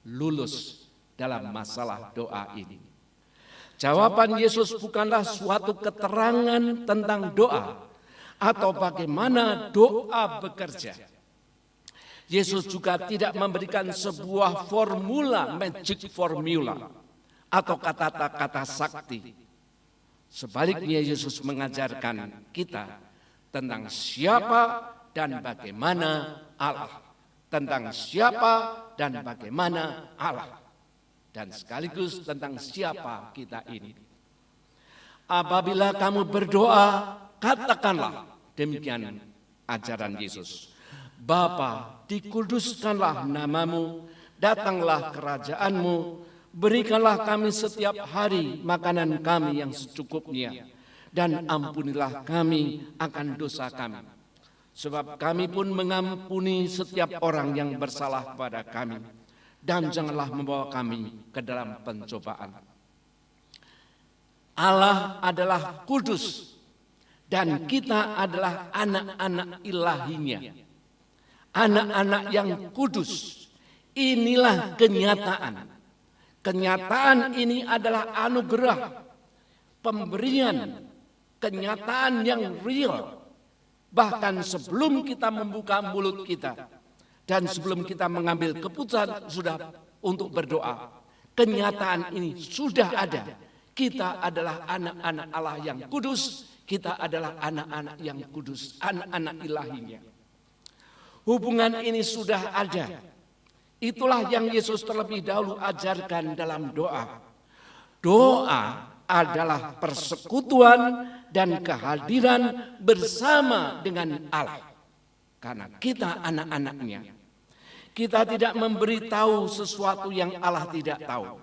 S3: lulus dalam masalah doa ini. Jawaban Yesus bukanlah suatu keterangan tentang doa atau bagaimana doa bekerja. Yesus juga tidak memberikan sebuah formula, magic formula, atau kata-kata sakti. Sebaliknya Yesus mengajarkan kita tentang siapa dan bagaimana Allah. Tentang siapa dan bagaimana Allah. Dan sekaligus tentang siapa kita ini. Apabila kamu berdoa, katakanlah, demikian ajaran Yesus. Bapa, dikuduskanlah namamu, datanglah kerajaanmu, berikanlah kami setiap hari makanan kami yang secukupnya, dan ampunilah kami akan dosa kami, Sebab kami pun mengampuni setiap orang yang bersalah kepada kami, dan janganlah membawa kami ke dalam pencobaan. Allah adalah kudus, dan kita adalah anak-anak ilahinya. Anak-anak yang kudus, inilah kenyataan. Kenyataan ini adalah anugerah, pemberian, kenyataan yang real. Bahkan sebelum kita membuka mulut kita dan sebelum kita mengambil keputusan sudah untuk berdoa, kenyataan ini sudah ada. Kita adalah anak-anak Allah yang kudus, kita adalah anak-anak yang kudus, anak-anak ilahinya. Hubungan ini sudah ada. Itulah yang Yesus terlebih dahulu ajarkan dalam doa. Doa adalah persekutuan dan kehadiran bersama dengan Allah. Karena kita anak-anaknya. Kita tidak memberitahu sesuatu yang Allah tidak tahu.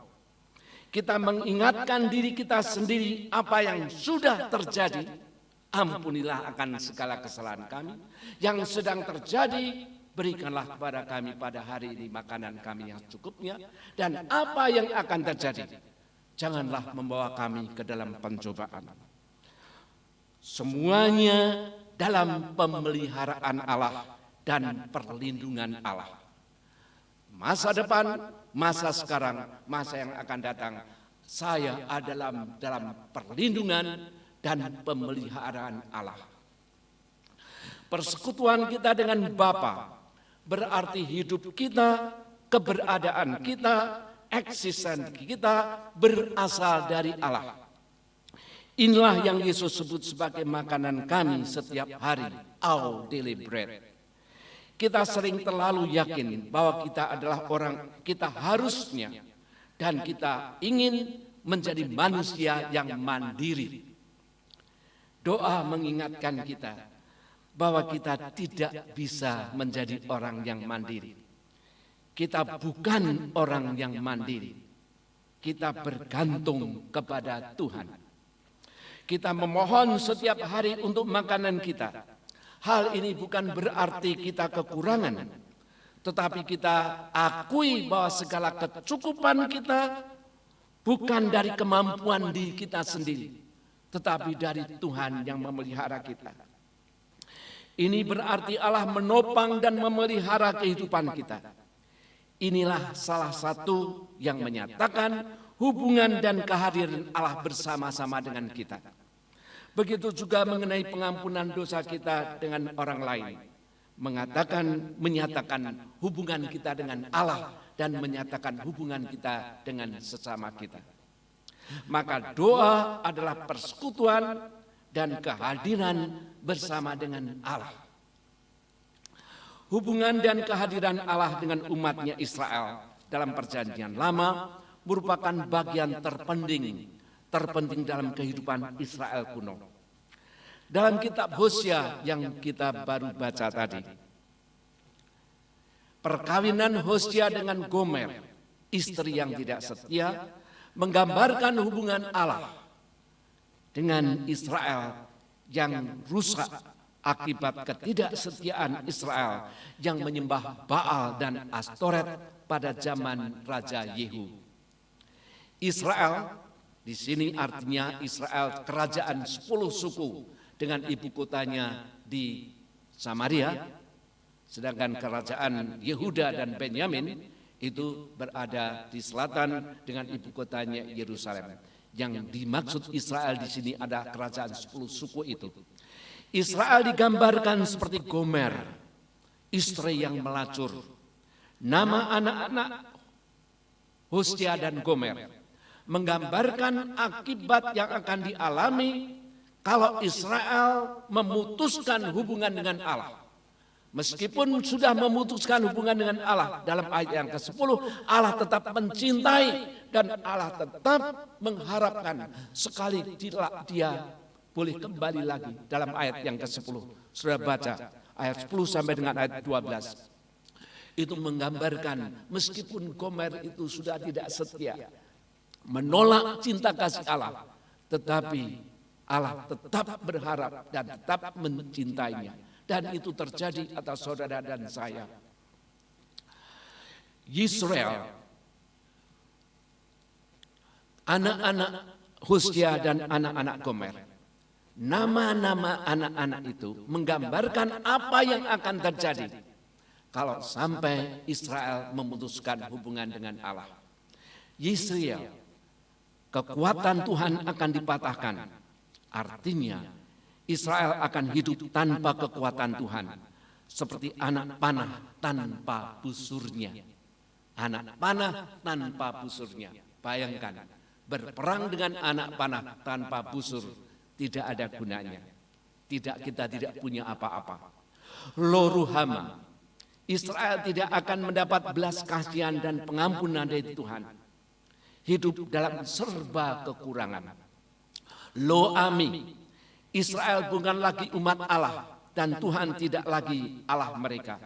S3: Kita mengingatkan diri kita sendiri apa yang sudah terjadi. Ampunilah akan segala kesalahan kami. Yang sedang terjadi, berikanlah kepada kami pada hari ini makanan kami yang cukupnya. Dan apa yang akan terjadi, janganlah membawa kami ke dalam pencobaan. Semuanya dalam pemeliharaan Allah dan perlindungan Allah. Masa depan, masa sekarang, masa yang akan datang, saya dalam perlindungan dan pemeliharaan Allah. Persekutuan kita dengan Bapa berarti hidup kita, keberadaan kita, eksistensi kita berasal dari Allah. Inilah yang Yesus sebut sebagai makanan kami setiap hari, our daily bread. Kita sering terlalu yakin bahwa kita adalah orang, kita harusnya dan kita ingin menjadi manusia yang mandiri. Doa mengingatkan kita bahwa kita tidak bisa menjadi orang yang mandiri. Kita bukan orang yang mandiri. Kita bergantung kepada Tuhan. Kita memohon setiap hari untuk makanan kita. Hal ini bukan berarti kita kekurangan, tetapi kita akui bahwa segala kecukupan kita bukan dari kemampuan diri kita sendiri, tetapi dari Tuhan yang memelihara kita. Ini berarti Allah menopang dan memelihara kehidupan kita. Inilah salah satu yang menyatakan hubungan dan kehadiran Allah bersama-sama dengan kita. Begitu juga mengenai pengampunan dosa kita dengan orang lain. Menyatakan hubungan kita dengan Allah dan menyatakan hubungan kita dengan sesama kita. Maka doa adalah persekutuan dan kehadiran bersama dengan Allah. Hubungan dan kehadiran Allah dengan umatnya Israel dalam perjanjian lama merupakan bagian terpenting dalam kehidupan Israel kuno. Dalam kitab Hosea yang kita baru baca tadi, perkawinan Hosea dengan Gomer, istri yang tidak setia, menggambarkan hubungan Allah dengan Israel yang rusak akibat ketidaksetiaan Israel yang menyembah Baal dan Astoret pada zaman Raja Yehu. Israel di sini artinya Israel kerajaan 10 suku dengan ibu kotanya di Samaria, sedangkan kerajaan Yehuda dan Benyamin itu berada di selatan dengan ibu kotanya Yerusalem. Yang dimaksud Israel di sini ada kerajaan 10 suku itu. Israel digambarkan seperti Gomer, istri yang melacur. Nama anak-anak Hosea dan Gomer menggambarkan akibat yang akan dialami kalau Israel memutuskan hubungan dengan Allah. Meskipun sudah memutuskan hubungan dengan Allah, dalam ayat yang ke-10, Allah tetap mencintai dan Allah tetap mengharapkan sekali dia boleh kembali lagi dalam ayat yang ke-10. Sudah baca ayat 10 sampai dengan ayat 12. Itu menggambarkan meskipun Gomer itu sudah tidak setia, menolak cinta kasih Allah, tetapi Allah tetap berharap dan tetap mencintainya. dan itu terjadi atas saudara dan saya. Yisrael, anak-anak Hosea dan anak-anak Gomer. Nama-nama anak-anak itu menggambarkan apa yang akan terjadi kalau sampai Israel memutuskan hubungan dengan Allah. Yisrael, kekuatan Tuhan akan dipatahkan. Artinya Israel akan hidup tanpa kekuatan Tuhan, seperti anak panah tanpa busurnya. Anak panah tanpa busurnya. Bayangkan, berperang dengan anak panah tanpa busur tidak ada gunanya. Kita tidak punya apa-apa. Loruhama, Israel tidak akan mendapat belas kasihan dan pengampunan dari Tuhan. Hidup dalam serba kekurangan. Lo-ami, Israel bukan lagi umat Allah dan Tuhan tidak lagi Allah mereka.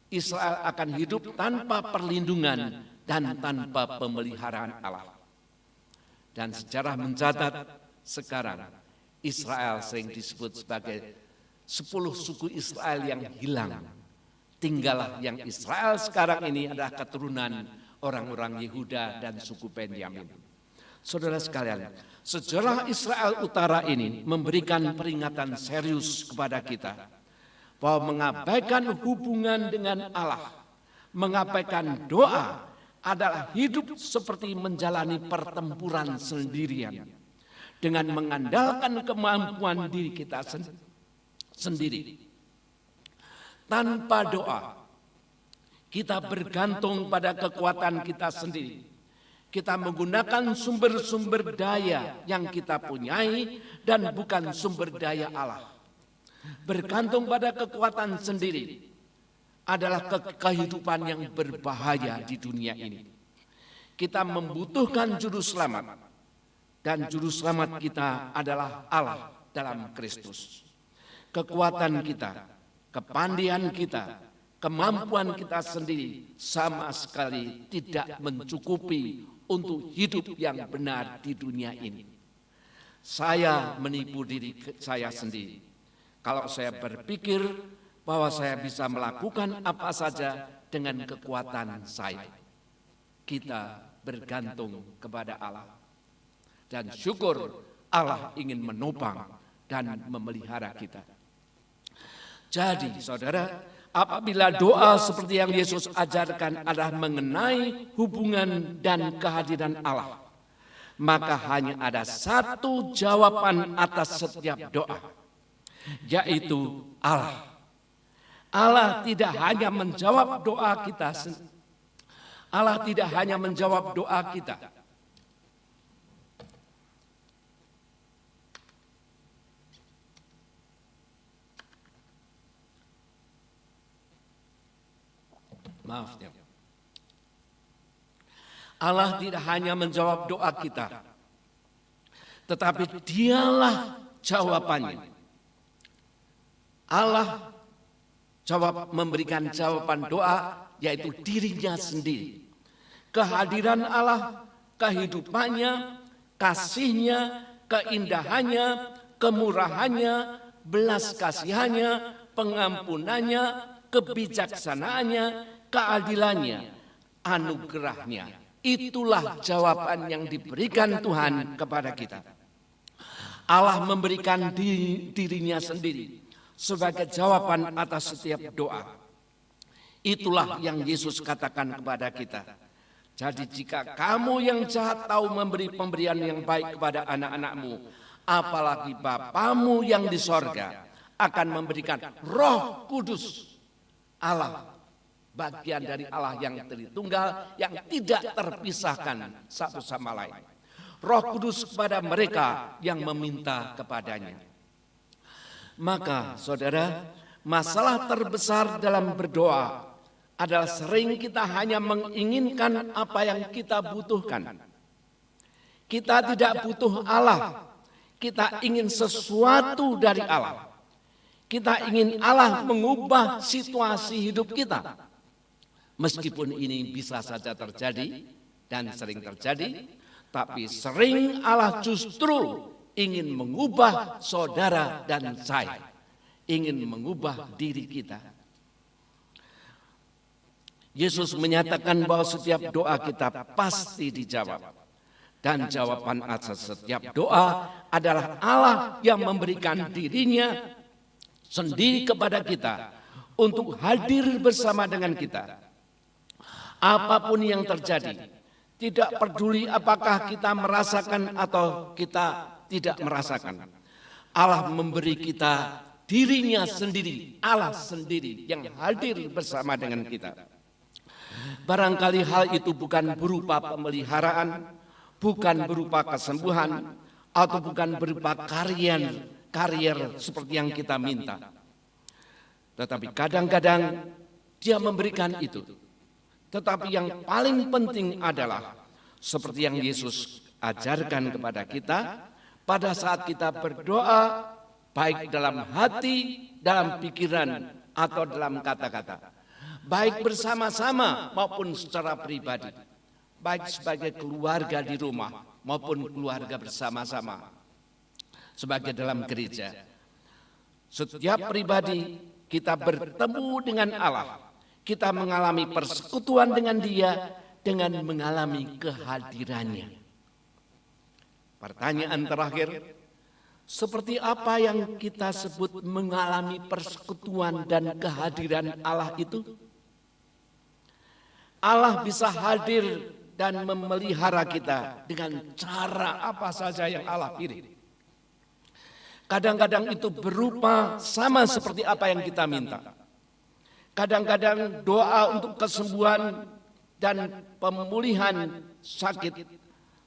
S3: Israel akan hidup tanpa perlindungan dan tanpa pemeliharaan Allah. Dan sejarah mencatat sekarang Israel sering disebut sebagai 10 suku Israel yang hilang. Tinggallah yang Israel sekarang ini adalah keturunan orang-orang Yehuda dan suku Benyamin. Saudara sekalian, sejarah Israel Utara ini memberikan peringatan serius kepada kita bahwa mengabaikan hubungan dengan Allah, mengabaikan doa adalah hidup seperti menjalani pertempuran sendirian dengan mengandalkan kemampuan diri kita sendiri. Tanpa doa, kita bergantung pada kekuatan kita sendiri. Kita menggunakan sumber-sumber daya yang kita punyai dan bukan sumber daya Allah. Bergantung pada kekuatan sendiri adalah kehidupan yang berbahaya di dunia ini. Kita membutuhkan juru selamat, dan juru selamat kita adalah Allah dalam Kristus. Kekuatan kita, kepandaian kita, kemampuan kita sendiri sama sekali tidak mencukupi untuk hidup yang benar di dunia ini. Saya menipu diri saya sendiri kalau saya berpikir bahwa saya bisa melakukan apa saja dengan kekuatan saya. Kita bergantung kepada Allah. Dan syukur Allah ingin menopang dan memelihara kita. Jadi saudara, apabila doa seperti yang Yesus ajarkan adalah mengenai hubungan dan kehadiran Allah, maka hanya ada satu jawaban atas setiap doa, yaitu Allah. Allah tidak hanya menjawab doa kita. Allah tidak hanya menjawab doa kita. Maaf ya. Allah tidak hanya menjawab doa kita, tetapi Dialah jawabannya. Allah memberikan jawaban doa, yaitu dirinya sendiri. Kehadiran Allah, kehidupannya, kasihnya, keindahannya, kemurahannya, belas kasihannya, pengampunannya, kebijaksanaannya, keadilannya, anugerahnya. Itulah jawaban yang diberikan Tuhan kepada kita. Allah memberikan dirinya sendiri sebagai jawaban atas setiap doa. Itulah yang Yesus katakan kepada kita. Jadi jika kamu yang jahat tahu memberi pemberian yang baik kepada anak-anakmu, apalagi Bapamu yang di sorga akan memberikan Roh Kudus, Allah, bagian dari Allah yang Tritunggal, yang tidak terpisahkan satu sama lain. Roh Kudus kepada mereka yang meminta kepadanya. Maka saudara, masalah terbesar dalam berdoa adalah sering kita hanya menginginkan apa yang kita butuhkan. Kita tidak butuh Allah, kita ingin sesuatu dari Allah. Kita ingin Allah mengubah situasi hidup kita. Meskipun ini bisa saja terjadi dan sering terjadi, tapi sering Allah justru ingin mengubah saudara dan saya. ingin mengubah diri kita. Yesus menyatakan bahwa setiap doa kita pasti dijawab. Dan jawaban atas setiap doa adalah Allah yang memberikan dirinya sendiri kepada kita untuk hadir bersama dengan kita. Apapun yang terjadi, tidak peduli apakah kita merasakan atau kita tidak merasakan. Allah memberi kita dirinya sendiri, Allah sendiri yang hadir bersama dengan kita. Barangkali hal itu bukan berupa pemeliharaan, bukan berupa kesembuhan, atau bukan berupa karier seperti yang kita minta. Tetapi kadang-kadang Dia memberikan itu. Tetapi yang paling penting adalah seperti yang Yesus ajarkan kepada kita, pada saat kita berdoa, baik dalam hati, dalam pikiran, atau dalam kata-kata. Baik bersama-sama maupun secara pribadi. Baik sebagai keluarga di rumah maupun keluarga bersama-sama. Sebagai dalam gereja. Setiap pribadi kita bertemu dengan Allah. Kita mengalami persekutuan dengan Dia dengan mengalami kehadirannya. Pertanyaan terakhir, seperti apa yang kita sebut mengalami persekutuan dan kehadiran Allah itu? Allah bisa hadir dan memelihara kita dengan cara apa saja yang Allah pilih. Kadang-kadang itu berupa sama seperti apa yang kita minta. Kadang-kadang doa untuk kesembuhan dan pemulihan sakit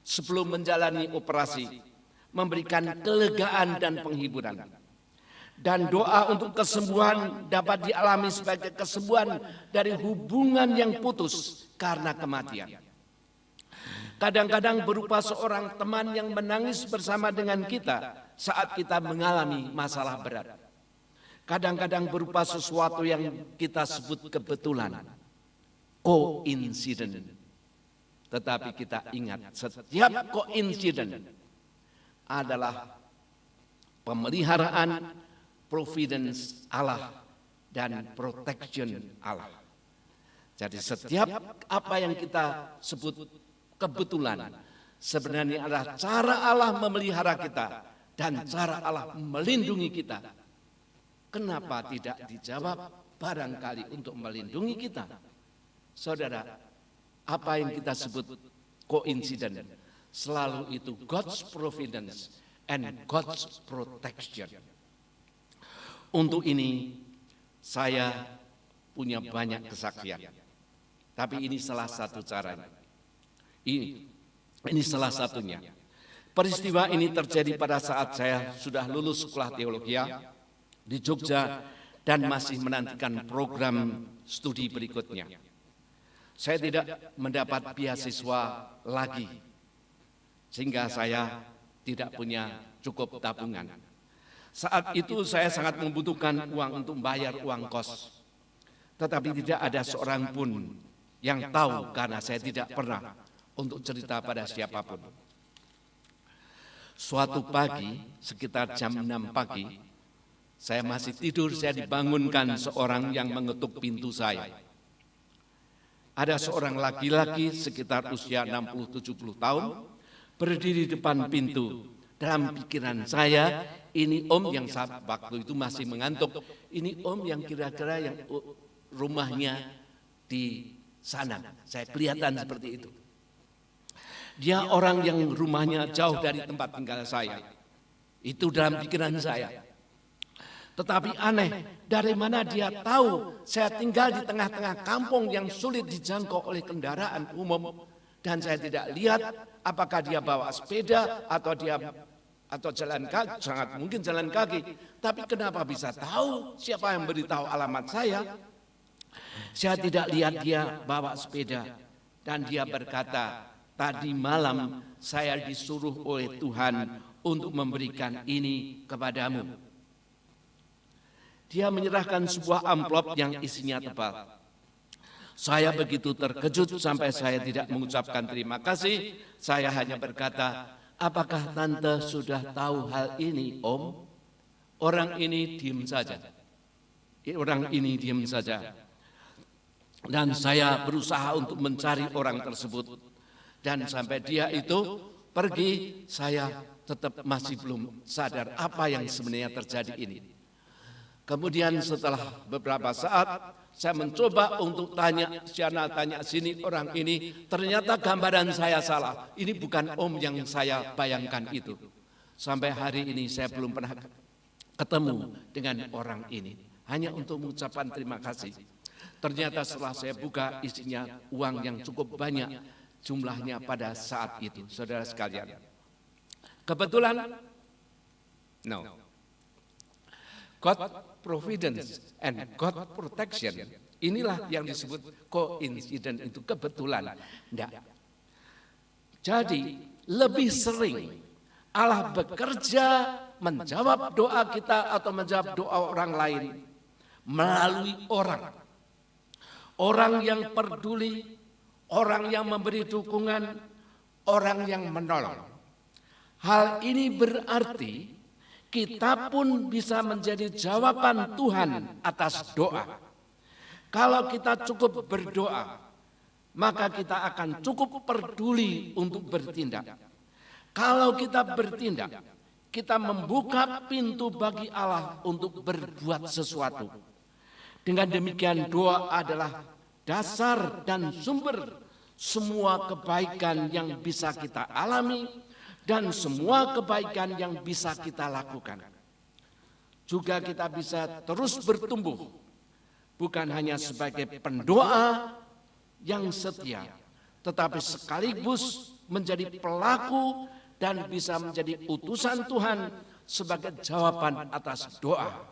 S3: sebelum menjalani operasi, memberikan kelegaan dan penghiburan. Dan doa untuk kesembuhan dapat dialami sebagai kesembuhan dari hubungan yang putus karena kematian. Kadang-kadang berupa seorang teman yang menangis bersama dengan kita saat kita mengalami masalah berat. Kadang-kadang berupa sesuatu yang kita sebut kebetulan, koinsiden. Tetapi kita ingat setiap koinsiden adalah pemeliharaan, providence Allah dan protection Allah. Jadi setiap apa yang kita sebut kebetulan sebenarnya adalah cara Allah memelihara kita dan cara Allah melindungi kita. Kenapa tidak dijawab barangkali untuk melindungi kita? Saudara, apa yang kita sebut koinsiden selalu itu God's providence and God's protection. Untuk ini saya punya banyak kesaksian. Tapi ini salah satu caranya. Ini salah satunya. Peristiwa ini terjadi pada saat saya sudah lulus sekolah teologi di Jogja dan masih menantikan program studi berikutnya. Saya tidak mendapat beasiswa lagi sehingga saya tidak punya cukup tabungan. Saat itu saya sangat membutuhkan uang untuk membayar uang kos. Tetapi tidak ada seorang pun yang tahu karena saya tidak pernah untuk cerita pada siapapun. Suatu pagi sekitar jam 6 pagi, saya masih tidur, saya dibangunkan seorang yang mengetuk pintu saya. Ada seorang laki-laki sekitar usia 60-70 tahun berdiri di depan pintu. Dalam pikiran saya, ini om yang waktu itu masih mengantuk. Ini om yang kira-kira yang rumahnya di sana. Saya kelihatan seperti itu. Dia orang yang rumahnya jauh dari tempat tinggal saya. Itu dalam pikiran saya. Tetapi aneh, dari mana dia tahu saya tinggal di tengah-tengah kampung yang sulit dijangkau oleh kendaraan umum. Dan saya tidak lihat apakah dia bawa sepeda atau jalan kaki, sangat mungkin jalan kaki. Tapi kenapa bisa tahu siapa yang beritahu alamat saya? Saya tidak lihat dia bawa sepeda. Dan dia berkata, tadi malam saya disuruh oleh Tuhan untuk memberikan ini kepadamu. Dia menyerahkan sebuah amplop yang isinya tebal. Saya begitu terkejut sampai saya tidak mengucapkan terima kasih. Saya hanya berkata, apakah tante sudah tahu hal ini, om? Orang ini diam saja. Orang ini diam saja. Dan saya berusaha untuk mencari orang tersebut. Dan sampai dia itu pergi, saya tetap masih belum sadar apa yang sebenarnya terjadi ini. Kemudian setelah beberapa saat, saya mencoba untuk tanya sana tanya sini orang ini, ternyata gambaran saya salah. Ini bukan om yang saya bayangkan itu. Sampai hari ini saya belum pernah ketemu dengan orang ini. Hanya untuk mengucapkan terima kasih. Ternyata setelah saya buka isinya uang yang cukup banyak jumlahnya pada saat itu, saudara sekalian. Kebetulan, no. God providence and God protection. Inilah yang disebut coincidence, itu kebetulan. Enggak. Jadi lebih sering Allah bekerja menjawab doa kita atau menjawab doa orang lain melalui orang. Orang yang peduli, orang yang memberi dukungan, orang yang menolong. Hal ini berarti kita pun bisa menjadi jawaban Tuhan atas doa. Kalau kita cukup berdoa, maka kita akan cukup peduli untuk bertindak. Kalau kita bertindak, kita membuka pintu bagi Allah untuk berbuat sesuatu. Dengan demikian doa adalah dasar dan sumber semua kebaikan yang bisa kita alami dan semua kebaikan yang bisa kita lakukan. Juga kita bisa terus bertumbuh, bukan hanya sebagai pendoa yang setia, tetapi sekaligus menjadi pelaku dan bisa menjadi utusan Tuhan sebagai jawaban atas doa.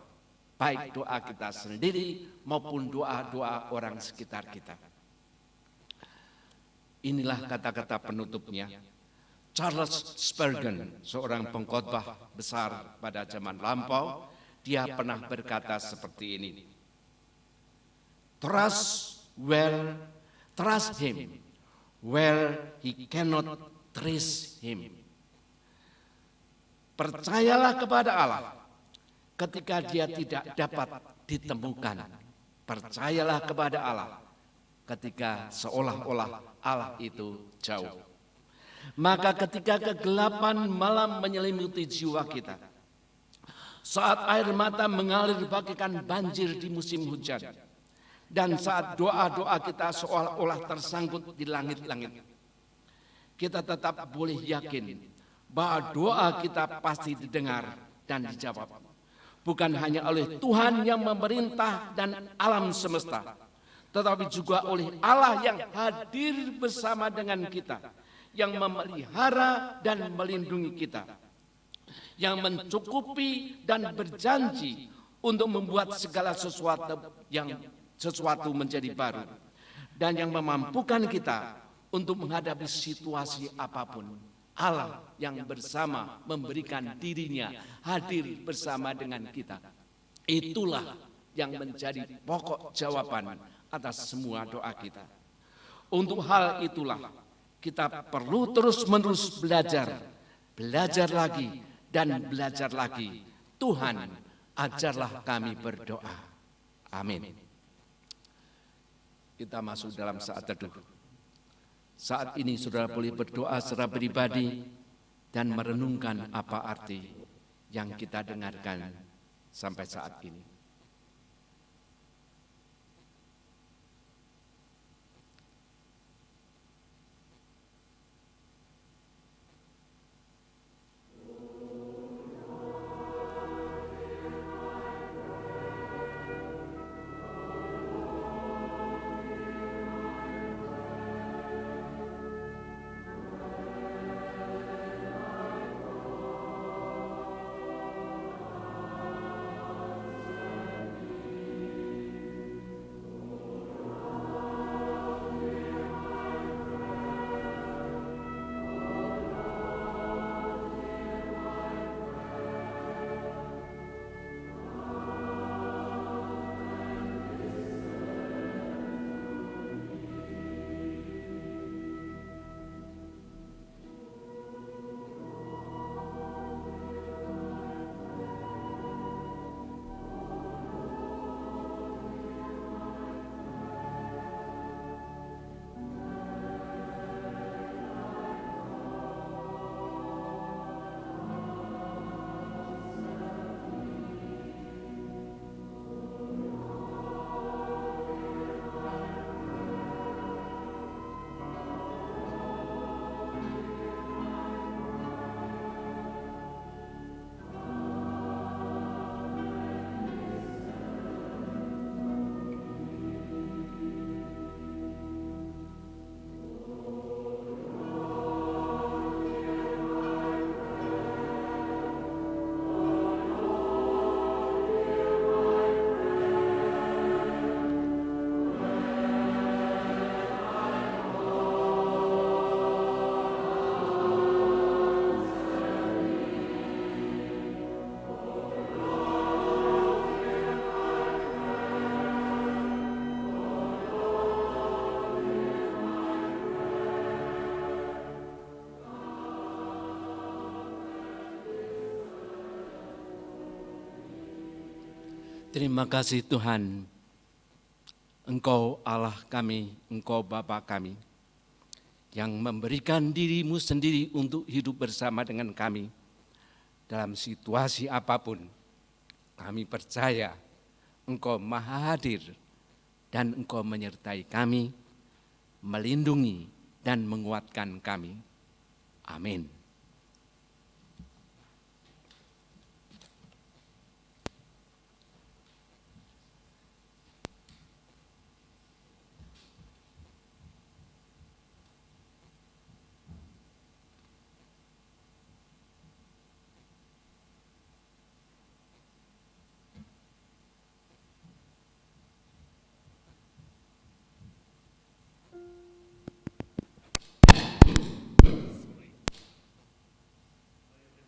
S3: Baik doa kita sendiri maupun doa-doa orang sekitar kita. Inilah kata-kata penutupnya. Charles Spurgeon, seorang pengkhotbah besar pada zaman lampau, dia pernah berkata seperti ini. Trust him where he cannot trace him. Percayalah kepada Allah ketika dia tidak dapat ditemukan. Percayalah kepada Allah ketika seolah-olah Allah itu jauh. Maka ketika kegelapan malam menyelimuti jiwa kita, saat air mata mengalir bagaikan banjir di musim hujan, dan saat doa-doa kita seolah-olah tersangkut di langit-langit, kita tetap boleh yakin bahwa doa kita pasti didengar dan dijawab. Bukan hanya oleh Tuhan yang memerintah dan alam semesta, tetapi juga oleh Allah yang hadir bersama dengan kita, yang memelihara dan melindungi kita, yang mencukupi dan berjanji untuk membuat segala sesuatu menjadi baru, dan yang memampukan kita untuk menghadapi situasi apapun. Allah yang bersama memberikan dirinya hadir bersama dengan kita. Itulah yang menjadi pokok jawaban atas semua doa kita. Untuk hal itulah kita perlu terus-menerus belajar lagi dan belajar lagi. Tuhan, ajarlah kami berdoa. Amin. Kita masuk dalam saat teduh. Saat ini saudara boleh berdoa secara pribadi dan merenungkan apa arti yang kita dengarkan sampai saat ini. Terima kasih Tuhan, Engkau Allah kami, Engkau Bapa kami, yang memberikan diri-Mu sendiri untuk hidup bersama dengan kami. Dalam situasi apapun, kami percaya Engkau Maha Hadir dan Engkau menyertai kami, melindungi dan menguatkan kami. Amin.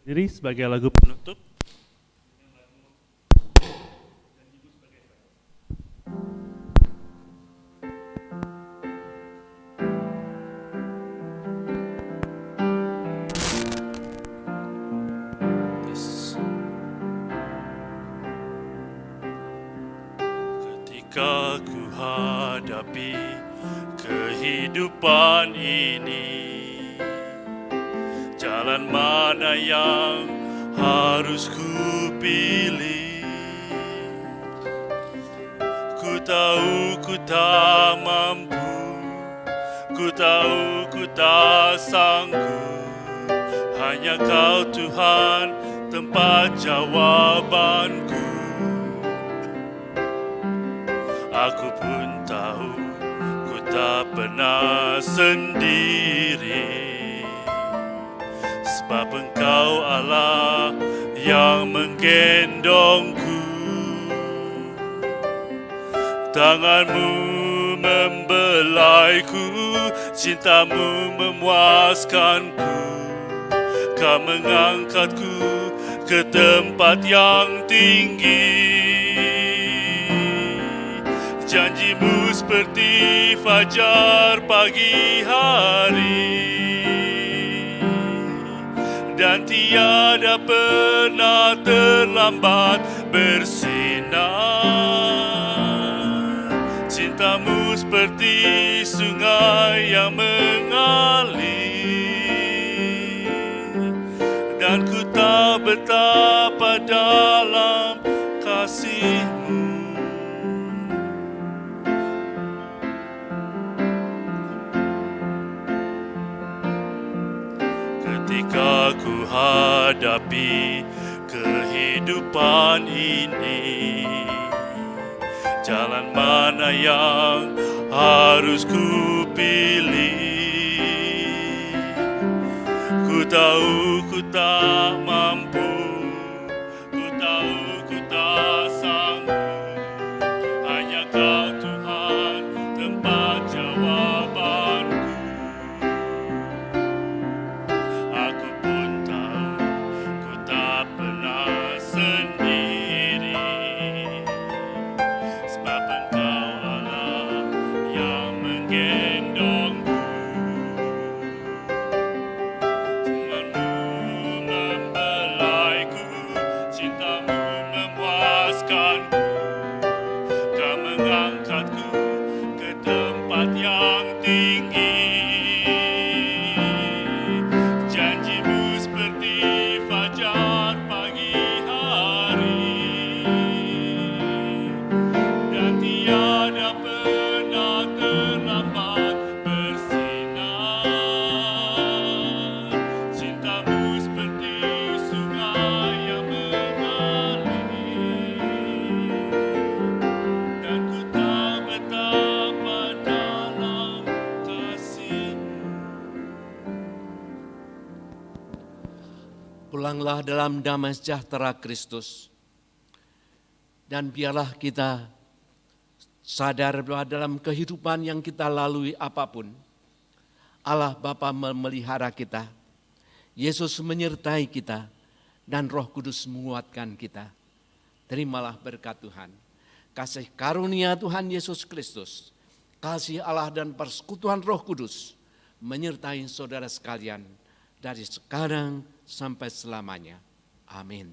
S1: Diri sebagai lagu penutup. Ketika ku hadapi kehidupan ini, jalan mana yang harus ku pilih? Ku tahu ku tak mampu, ku tahu ku tak sanggup. Hanya Kau Tuhan tempat jawabanku. Aku pun tahu ku tak pernah sendiri, sebab Engkau Allah yang menggendongku. Tangan-Mu membelaiku, cinta-Mu memuaskanku. Kau mengangkatku ke tempat yang tinggi. Janji-Mu seperti fajar pagi hari, dan tiada pernah terlambat bersinar. Cinta-Mu seperti sungai yang mengalir, dan ku tahu betapa dalam kasih-Mu. Ketika ku hadapi kehidupan ini, jalan mana yang harus ku pilih? Ku tahu ku tak mampu, ku tahu ku tak sanggup. Hanya Kau Tuhan tempat jawabanku. Aku pun tahu ku tak pernah sendiri, sebab Engkau Allah yang menggendongku. Tangan-Mu membelaiku, cinta-Mu memuaskanku. Kau mengangkatku ke tempat yang tinggi. Janji-Mu seperti fajar pagi hari, dan tiada pernah terlambat bersinar. Cinta-Mu seperti sungai yang mengalir, dan ku tahu betapa dalam kasih-Mu. Pulanglah dalam damai sejahtera Kristus, dan biarlah kita sadar bahwa dalam kehidupan yang kita lalui apapun, Allah Bapa memelihara kita, Yesus menyertai kita, dan Roh Kudus menguatkan kita. Terimalah berkat Tuhan, kasih karunia Tuhan Yesus Kristus, kasih Allah dan persekutuan Roh Kudus menyertai saudara sekalian dari sekarang sampai selamanya. Amin.